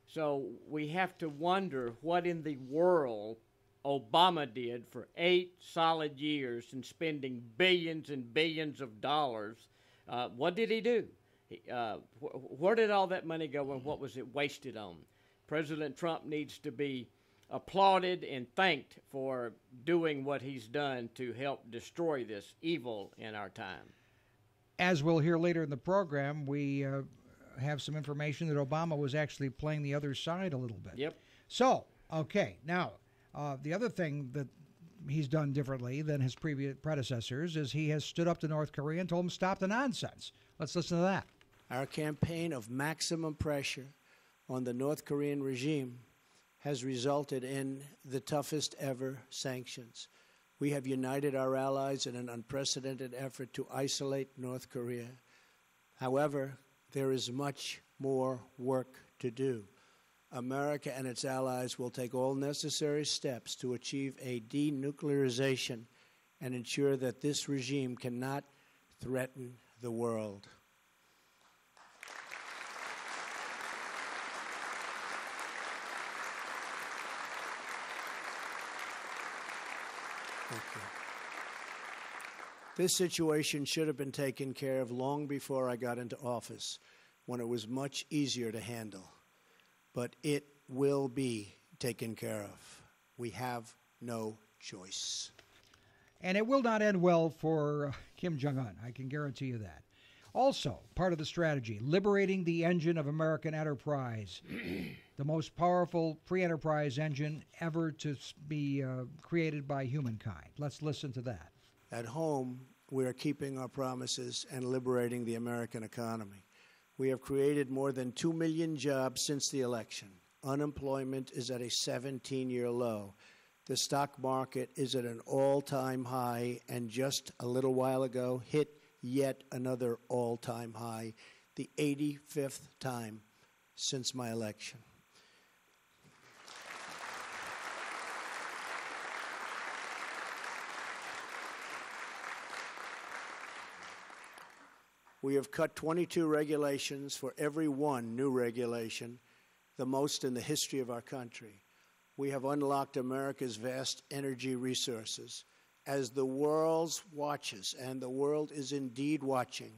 Speaker 14: So we have to wonder what in the world Obama did for 8 solid years and spending billions and billions of dollars. What did he do? Where did all that money go, and what was it wasted on? President Trump needs to be applauded and thanked for doing what he's done to help destroy this evil in our time.
Speaker 13: As we'll hear later in the program, we have some information that Obama was actually playing the other side a little bit.
Speaker 14: Yep.
Speaker 13: So, okay, now, the other thing that he's done differently than his previous predecessors is he has stood up to North Korea and told them stop the nonsense. Let's listen to that.
Speaker 18: Our campaign of maximum pressure on the North Korean regime has resulted in the toughest ever sanctions. We have united our allies in an unprecedented effort to isolate North Korea. However, there is much more work to do. America and its allies will take all necessary steps to achieve a denuclearization and ensure that this regime cannot threaten the world. Thank you. This situation should have been taken care of long before I got into office, when it was much easier to handle. But it will be taken care of. We have no choice.
Speaker 13: And it will not end well for Kim Jong-un, I can guarantee you that. Also, part of the strategy, liberating the engine of American enterprise, the most powerful free enterprise engine ever to be created by humankind. Let's listen to that.
Speaker 18: At home, we are keeping our promises and liberating the American economy. We have created more than 2 million jobs since the election. Unemployment is at a 17-year low. The stock market is at an all-time high, and just a little while ago hit yet another all-time high, the 85th time since my election. We have cut 22 regulations for every one new regulation, the most in the history of our country. We have unlocked America's vast energy resources. As the world watches, and the world is indeed watching,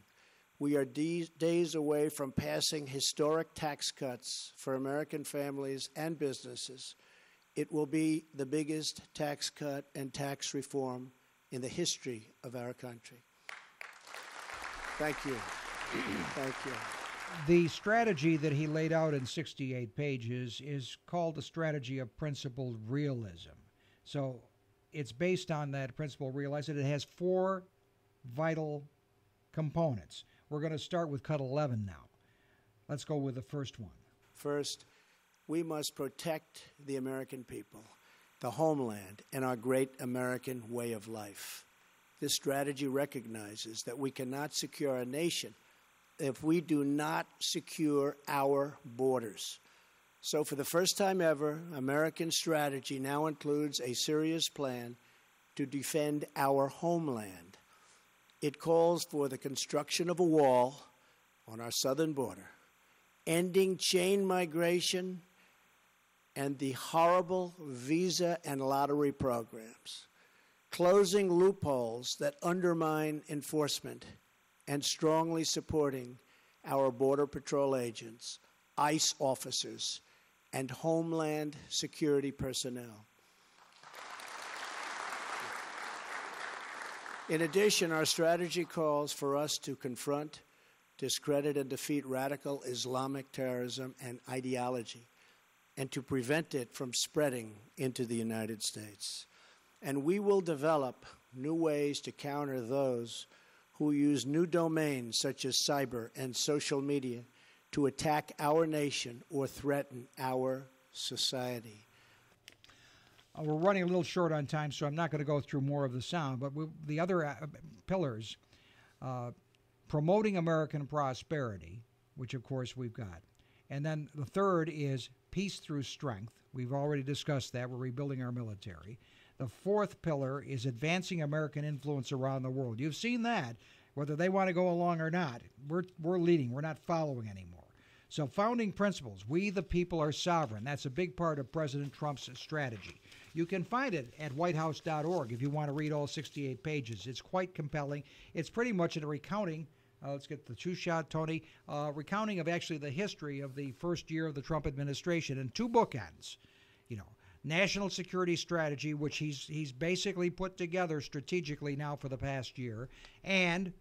Speaker 18: we are days away from passing historic tax cuts for American families and businesses. It will be the biggest tax cut and tax reform in the history of our country. Thank you. Thank you.
Speaker 13: The strategy that he laid out in 68 pages is called the strategy of principled realism. So it's based on that principle. Realize that it has 4 vital components. We're going to start with cut 11 now. Let's go with the first one.
Speaker 18: First, we must protect the American people, the homeland, and our great American way of life. This strategy recognizes that we cannot secure a nation if we do not secure our borders. So for the first time ever, American strategy now includes a serious plan to defend our homeland. It calls for the construction of a wall on our southern border, ending chain migration and the horrible visa and lottery programs, closing loopholes that undermine enforcement, and strongly supporting our Border Patrol agents, ICE officers, and Homeland Security personnel. In addition, our strategy calls for us to confront, discredit, and defeat radical Islamic terrorism and ideology, and to prevent it from spreading into the United States. And we will develop new ways to counter those who use new domains such as cyber and social media to attack our nation or threaten our society.
Speaker 13: We're running a little short on time, so I'm not going to go through more of the sound, but the other pillars, promoting American prosperity, which of course we've got. And then the third is peace through strength. We've already discussed that. We're rebuilding our military. The fourth pillar is advancing American influence around the world. You've seen that, whether they want to go along or not. We're leading. We're not following anymore. So founding principles, we the people are sovereign. That's a big part of President Trump's strategy. You can find it at whitehouse.org if you want to read all 68 pages. It's quite compelling. It's pretty much a recounting, let's get the two-shot, Tony, recounting of actually the history of the first year of the Trump administration in 2 bookends. You know, national security strategy, which he's basically put together strategically now for the past year, and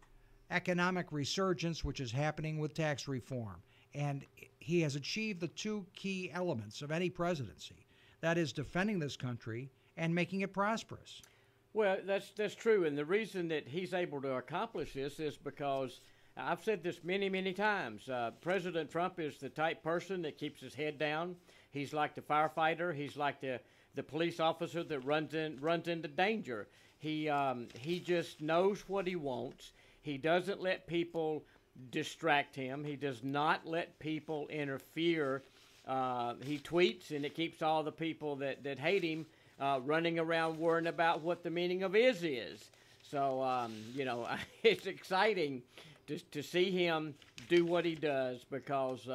Speaker 13: economic resurgence, which is happening with tax reform. And he has achieved the 2 key elements of any presidency. That is defending this country and making it prosperous.
Speaker 14: Well, that's true. And the reason that he's able to accomplish this is because I've said this many, many times. President Trump is the type person that keeps his head down. He's like the firefighter. He's like the police officer that runs into danger. He just knows what he wants. He doesn't let people distract him. He does not let people interfere. He tweets, and it keeps all the people that hate him running around worrying about what the meaning of is. So, it's exciting to see him do what he does because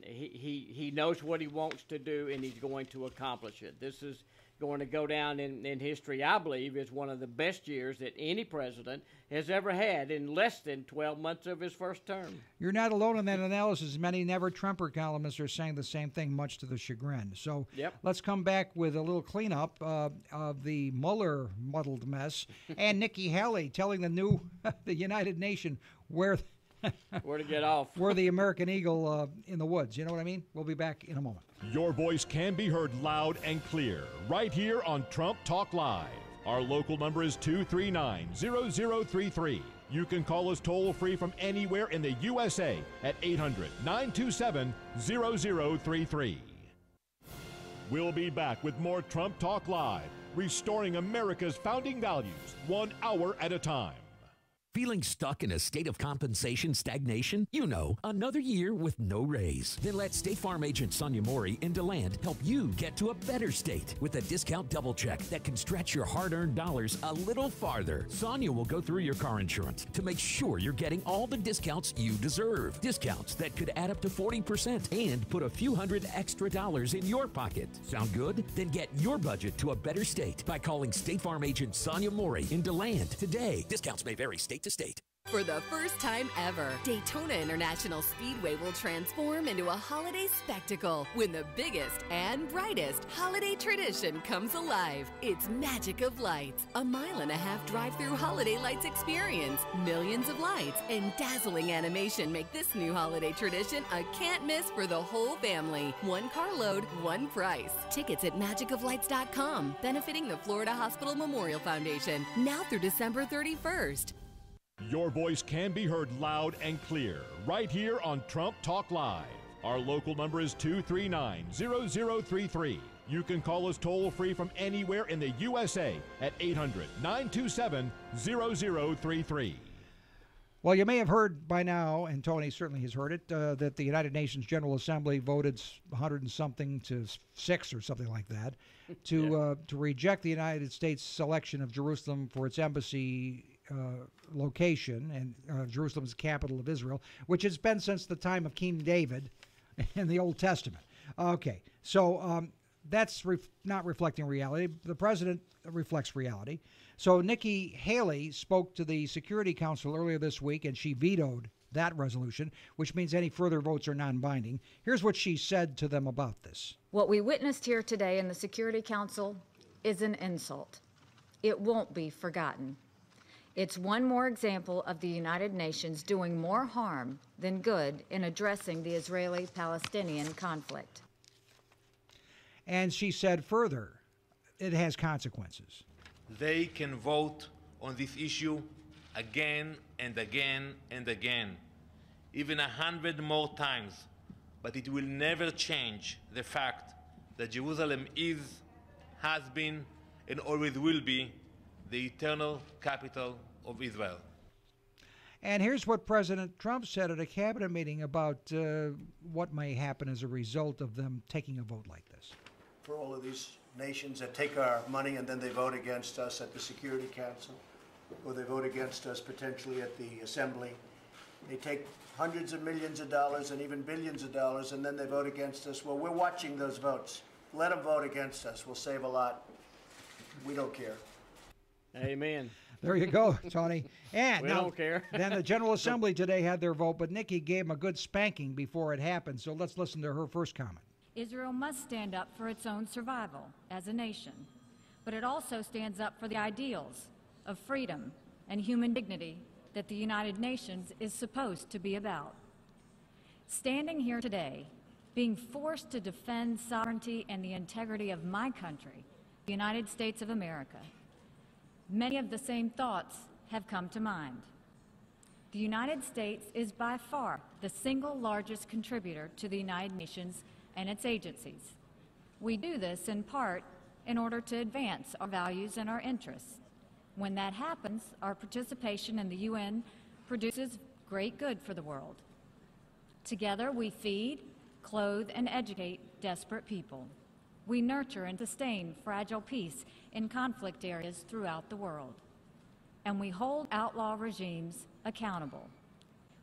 Speaker 14: he knows what he wants to do, and he's going to accomplish it. This is going to go down in history, I believe, as one of the best years that any president has ever had in less than 12 months of his first term.
Speaker 13: You're not alone in that analysis. Many never-Trumper columnists are saying the same thing, much to the chagrin. So Let's come back with a little cleanup of the Mueller muddled mess and Nikki Haley telling the United Nations where
Speaker 14: to get off.
Speaker 13: We're the American eagle in the woods. You know what I mean? We'll be back in a moment.
Speaker 12: Your voice can be heard loud and clear right here on Trump Talk Live. Our local number is 239-0033. You can call us toll-free from anywhere in the USA at 800-927-0033. We'll be back with more Trump Talk Live restoring America's founding values 1 hour at a time.
Speaker 16: Feeling stuck in a state of compensation stagnation? You know, another year with no raise. Then let State Farm agent Sonia Mori in DeLand help you get to a better state with a discount double check that can stretch your hard-earned dollars a little farther. Sonia will go through your car insurance to make sure you're getting all the discounts you deserve. Discounts that could add up to 40% and put a few hundred extra dollars in your pocket. Sound good? Then get your budget to a better state by calling State Farm agent Sonia Mori in DeLand today. Discounts may vary state to state.
Speaker 5: For the first time ever, Daytona International Speedway will transform into a holiday spectacle when the biggest and brightest holiday tradition comes alive. It's Magic of Lights, a 1.5-mile drive-through holiday lights experience. Millions of lights and dazzling animation make this new holiday tradition a can't-miss for the whole family. One carload, one price. Tickets at magicoflights.com, benefiting the Florida Hospital Memorial Foundation, now through December 31st.
Speaker 12: Your voice can be heard loud and clear right here on Trump Talk Live. Our local number is 239-0033. You can call us toll-free from anywhere in the USA at 800-927-0033.
Speaker 13: Well, you may have heard by now, and Tony certainly has heard it, that the United Nations General Assembly voted 100 and something to 6 or something like that to reject the United States selection of Jerusalem for its embassy location, and Jerusalem is the capital of Israel, which has been since the time of King David in the Old Testament. Okay, so that's not reflecting reality. The president reflects reality. So Nikki Haley spoke to the Security Council earlier this week, and she vetoed that resolution, which means any further votes are non-binding. Here's what she said to them about this.
Speaker 7: What we witnessed here today in the Security Council is an insult. It won't be forgotten. It's one more example of the United Nations doing more harm than good in addressing the Israeli-Palestinian conflict.
Speaker 13: And she said further, it has consequences.
Speaker 22: They can vote on this issue again and again and again, even 100 more times, but it will never change the fact that Jerusalem is, has been, and always will be the eternal capital of Israel.
Speaker 13: And here's what President Trump said at a cabinet meeting about what may happen as a result of them taking a vote like this.
Speaker 23: For all of these nations that take our money and then they vote against us at the Security Council, or they vote against us potentially at the Assembly. They take hundreds of millions of dollars and even billions of dollars, and then they vote against us. Well, we're watching those votes. Let them vote against us. We'll save a lot. We don't care.
Speaker 14: Amen.
Speaker 13: There you go, Tony. And
Speaker 14: we
Speaker 13: now,
Speaker 14: don't care.
Speaker 13: Then the General Assembly today had their vote, but Nikki gave them a good spanking before it happened. So let's listen to her first comment.
Speaker 7: Israel must stand up for its own survival as a nation, but it also stands up for the ideals of freedom and human dignity that the United Nations is supposed to be about. Standing here today, being forced to defend sovereignty and the integrity of my country, the United States of America, many of the same thoughts have come to mind. The United States is by far the single largest contributor to the United Nations and its agencies. We do this in part in order to advance our values and our interests. When that happens, our participation in the UN produces great good for the world. Together, we feed, clothe, and educate desperate people. We nurture and sustain fragile peace in conflict areas throughout the world. And we hold outlaw regimes accountable.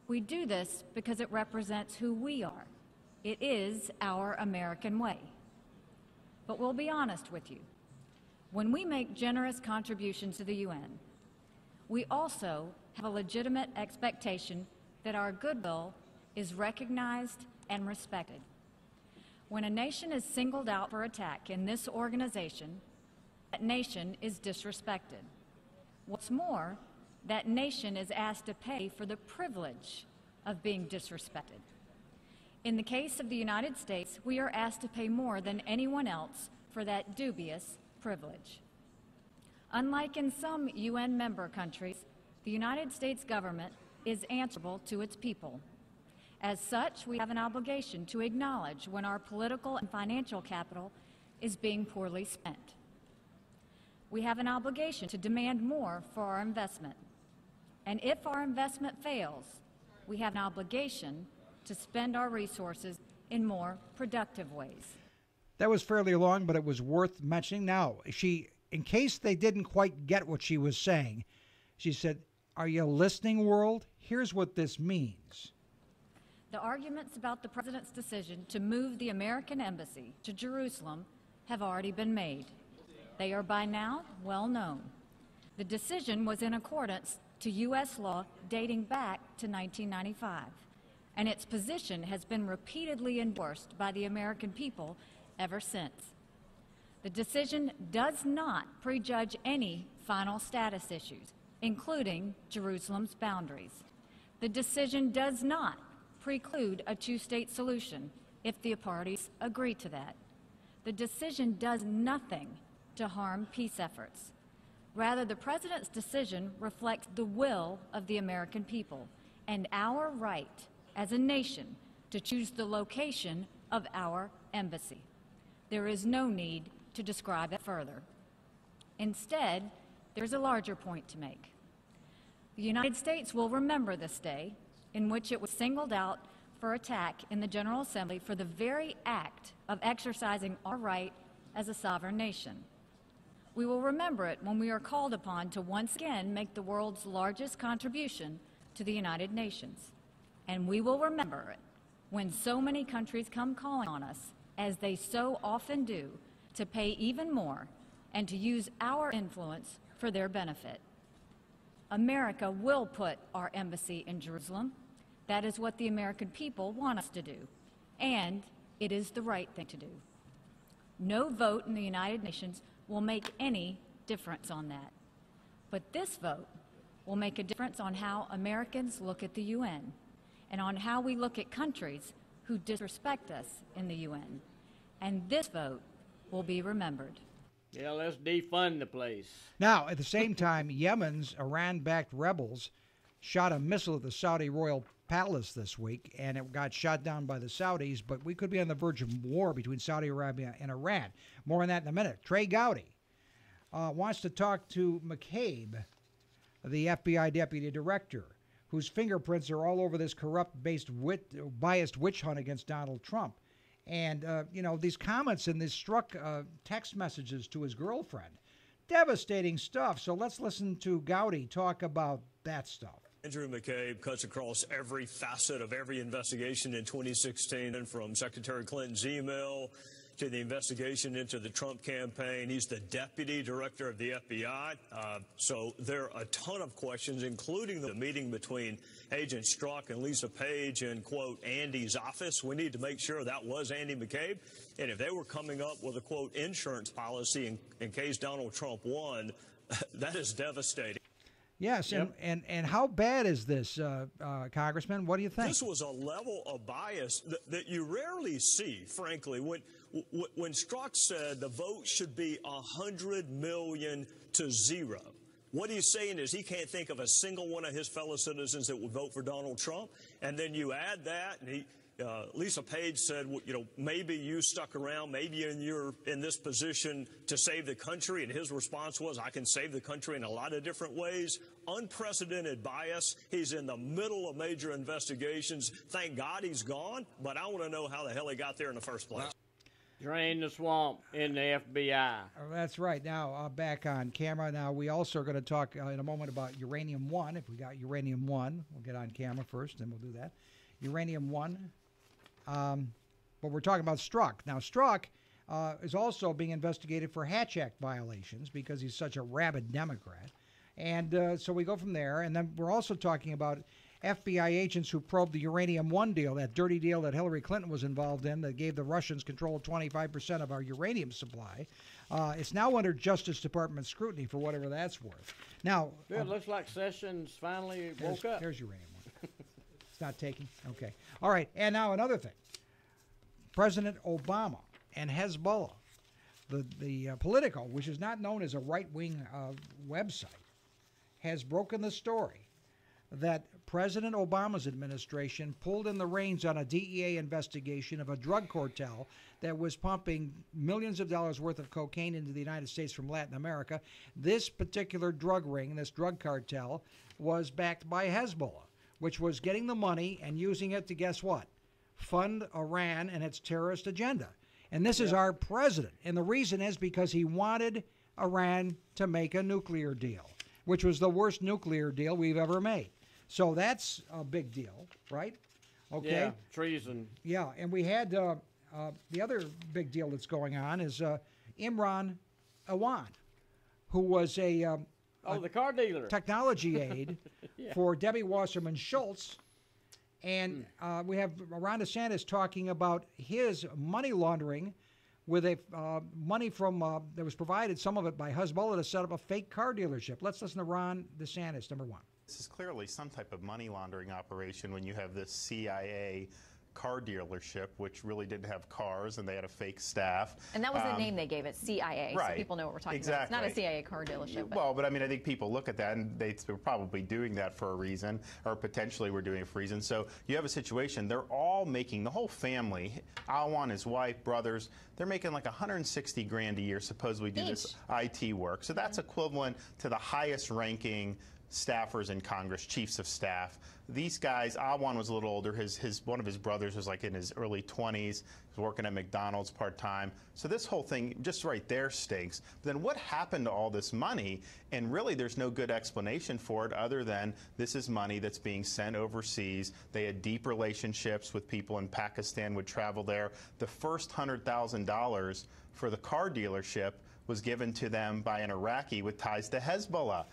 Speaker 7: We do this because it represents who we are. It is our American way. But we'll be honest with you. When we make generous contributions to the UN, we also have a legitimate expectation that our goodwill is recognized and respected. When a nation is singled out for attack in this organization, that nation is disrespected. What's more, that nation is asked to pay for the privilege of being disrespected. In the case of the United States, we are asked to pay more than anyone else for that dubious privilege. Unlike in some UN member countries, the United States government is answerable to its people. As such, we have an obligation to acknowledge when our political and financial capital is being poorly spent. we have an obligation to demand more for our investment. And if our investment fails, we have an obligation to spend our resources in more productive ways.
Speaker 13: That was fairly long, but it was worth mentioning. Now, in case they didn't quite get what she was saying, she said, "Are you listening, world? Here's what this means."
Speaker 7: The arguments about the president's decision to move the American embassy to Jerusalem have already been made. They are by now well known. The decision was in accordance to U.S. law dating back to 1995, and its position has been repeatedly endorsed by the American people ever since. The decision does not prejudge any final status issues, including Jerusalem's boundaries. The decision does not preclude a two-state solution if the parties agree to that. The decision does nothing to harm peace efforts. Rather, the president's decision reflects the will of the American people and our right as a nation to choose the location of our embassy. There is no need to describe it further. Instead, there's a larger point to make. The United States will remember this day in which it was singled out for attack in the General Assembly for the very act of exercising our right as a sovereign nation. We will remember it when we are called upon to once again make the world's largest contribution to the United Nations. And we will remember it when so many countries come calling on us, as they so often do, to pay even more and to use our influence for their benefit. America will put our embassy in Jerusalem. That is what the American people want us to do, and it is the right thing to do. No vote in the United Nations will make any difference on that. But this vote will make a difference on how Americans look at the UN and on how we look at countries who disrespect us in the UN. And this vote will be remembered.
Speaker 14: Yeah, let's defund the place.
Speaker 13: Now, at the same time, Yemen's Iran-backed rebels shot a missile at the Saudi royal palace this week, and it got shot down by the Saudis, but we could be on the verge of war between Saudi Arabia and Iran. More on that in a minute. Trey Gowdy wants to talk to McCabe, the FBI deputy director, whose fingerprints are all over this corrupt-based, biased witch hunt against Donald Trump. And, these comments and these struck text messages to his girlfriend. Devastating stuff. So let's listen to Gowdy talk about that stuff.
Speaker 4: Andrew McCabe cuts across every facet of every investigation in 2016, and from Secretary Clinton's email to the investigation into the Trump campaign. He's the deputy director of the FBI. So there are a ton of questions, including the meeting between Agent Strzok and Lisa Page in, quote, Andy's office. We need to make sure that was Andy McCabe. And if they were coming up with a, quote, insurance policy in case Donald Trump won, that is devastating.
Speaker 13: Yes, yep. and how bad is this, Congressman? What do you think?
Speaker 4: This was a level of bias that you rarely see, frankly. When Strzok said the vote should be 100 million to 0, what he's saying is he can't think of a single one of his fellow citizens that would vote for Donald Trump. And then you add that, and Lisa Page said, maybe you stuck around, maybe you're in this position to save the country. And his response was, I can save the country in a lot of different ways. Unprecedented bias. He's in the middle of major investigations. Thank God he's gone, but I want to know how the hell he got there in the first place.
Speaker 14: Drain the swamp in the FBI.
Speaker 13: That's right. Now, back on camera. Now, we also are going to talk in a moment about Uranium One. If we got Uranium One, we'll get on camera first, and we'll do that. Uranium One. But we're talking about Strzok. Now, Strzok is also being investigated for Hatch Act violations because he's such a rabid Democrat. And so we go from there. And then we're also talking about FBI agents who probed the Uranium One deal, that dirty deal that Hillary Clinton was involved in that gave the Russians control of 25% of our uranium supply. It's now under Justice Department scrutiny for whatever that's worth. Now,
Speaker 14: it looks like Sessions finally woke up.
Speaker 13: There's Uranium One. It's not taking? Okay. All right. And now another thing. President Obama and Hezbollah, the Politico, which is not known as a right-wing website, has broken the story that President Obama's administration pulled in the reins on a DEA investigation of a drug cartel that was pumping millions of dollars worth of cocaine into the United States from Latin America. This particular drug ring, this drug cartel, was backed by Hezbollah, which was getting the money and using it to, guess what? Fund Iran and its terrorist agenda. And this is our president. And the reason is because he wanted Iran to make a nuclear deal, which was the worst nuclear deal we've ever made. So that's a big deal, right? Okay.
Speaker 14: Yeah, treason.
Speaker 13: Yeah, and we had the other big deal that's going on is Imran Awan, who was the
Speaker 14: car dealer,
Speaker 13: technology aide
Speaker 14: Yeah.
Speaker 13: for Debbie Wasserman Schultz. And we have Ron DeSantis talking about his money laundering with a money from that was provided, some of it by Hezbollah, to set up a fake car dealership. Let's listen to Ron DeSantis, number one.
Speaker 8: This is clearly some type of money laundering operation when you have this CIA car dealership, which really didn't have cars, and they had a fake staff.
Speaker 9: And that was the name they gave it, CIA,
Speaker 8: right.
Speaker 9: so people know what we're talking
Speaker 8: Exactly.
Speaker 9: about. It's not a CIA car dealership.
Speaker 8: Well, but I mean, I think people look at that, and they were probably doing that for a reason, or potentially were doing it for a reason. So you have a situation, they're all making, the whole family, Awan, his wife, brothers, they're making like 160 grand a year, supposedly do this IT work. So that's equivalent to the highest ranking staffers in Congress, chiefs of staff. These guys, Awan was a little older. One of his brothers was like in his early 20s. He was working at McDonald's part-time. So this whole thing just right there stinks. But then what happened to all this money? And really there's no good explanation for it other than this is money that's being sent overseas. They had deep relationships with people in Pakistan, would travel there. The first $100,000 for the car dealership was given to them by an Iraqi with ties to Hezbollah.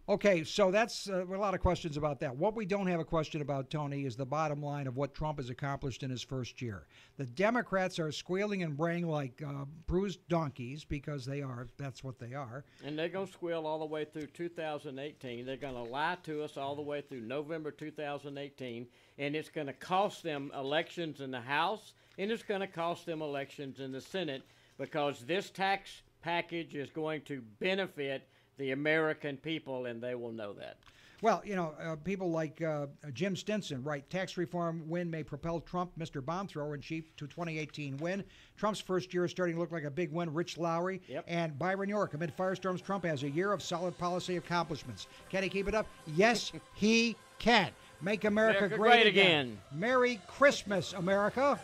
Speaker 13: Okay, so that's a lot of questions about that. What we don't have a question about, Tony, is the bottom line of what Trump has accomplished in his first year. The Democrats are squealing and braying like bruised donkeys because they are. That's what they are.
Speaker 14: And they're going to squeal all the way through 2018. They're going to lie to us all the way through November 2018. And it's going to cost them elections in the House, and it's going to cost them elections in the Senate, because this tax package is going to benefit the American people, and they will know that.
Speaker 13: Well, you know, people like Jim Stinson write, tax reform win may propel Trump, Mr. Bomb Thrower in Chief, to 2018 win. Trump's first year is starting to look like a big win. Rich Lowry and Byron York. Amid firestorms, Trump has a year of solid policy accomplishments. Can he keep it up? Yes, he can. Make America great again. Merry Christmas, America.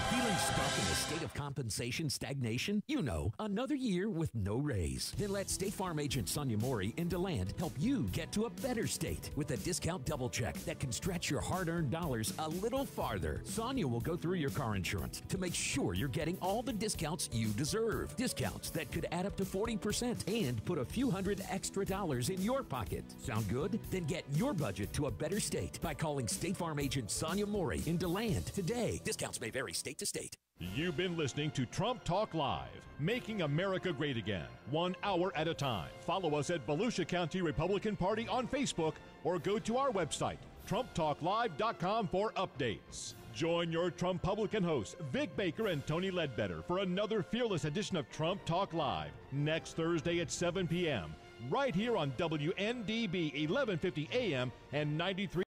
Speaker 16: Feeling stuck in a state of compensation stagnation? You know, another year with no raise. Then let State Farm agent Sonia Mori in DeLand help you get to a better state with a discount double check that can stretch your hard-earned dollars a little farther. Sonia will go through your car insurance to make sure you're getting all the discounts you deserve. Discounts that could add up to 40% and put a few hundred extra dollars in your pocket. Sound good? Then get your budget to a better state by calling State Farm agent Sonia Mori in DeLand today. Discounts may vary state to state.
Speaker 12: You've been listening to Trump Talk Live, making America great again, 1 hour at a time. Follow us at Volusia County Republican Party on Facebook or go to our website, TrumpTalkLive.com, for updates. Join your Trump-Publican hosts, Vic Baker and Tony Ledbetter, for another fearless edition of Trump Talk Live next Thursday at 7 p.m. right here on WNDB 1150 AM and 93.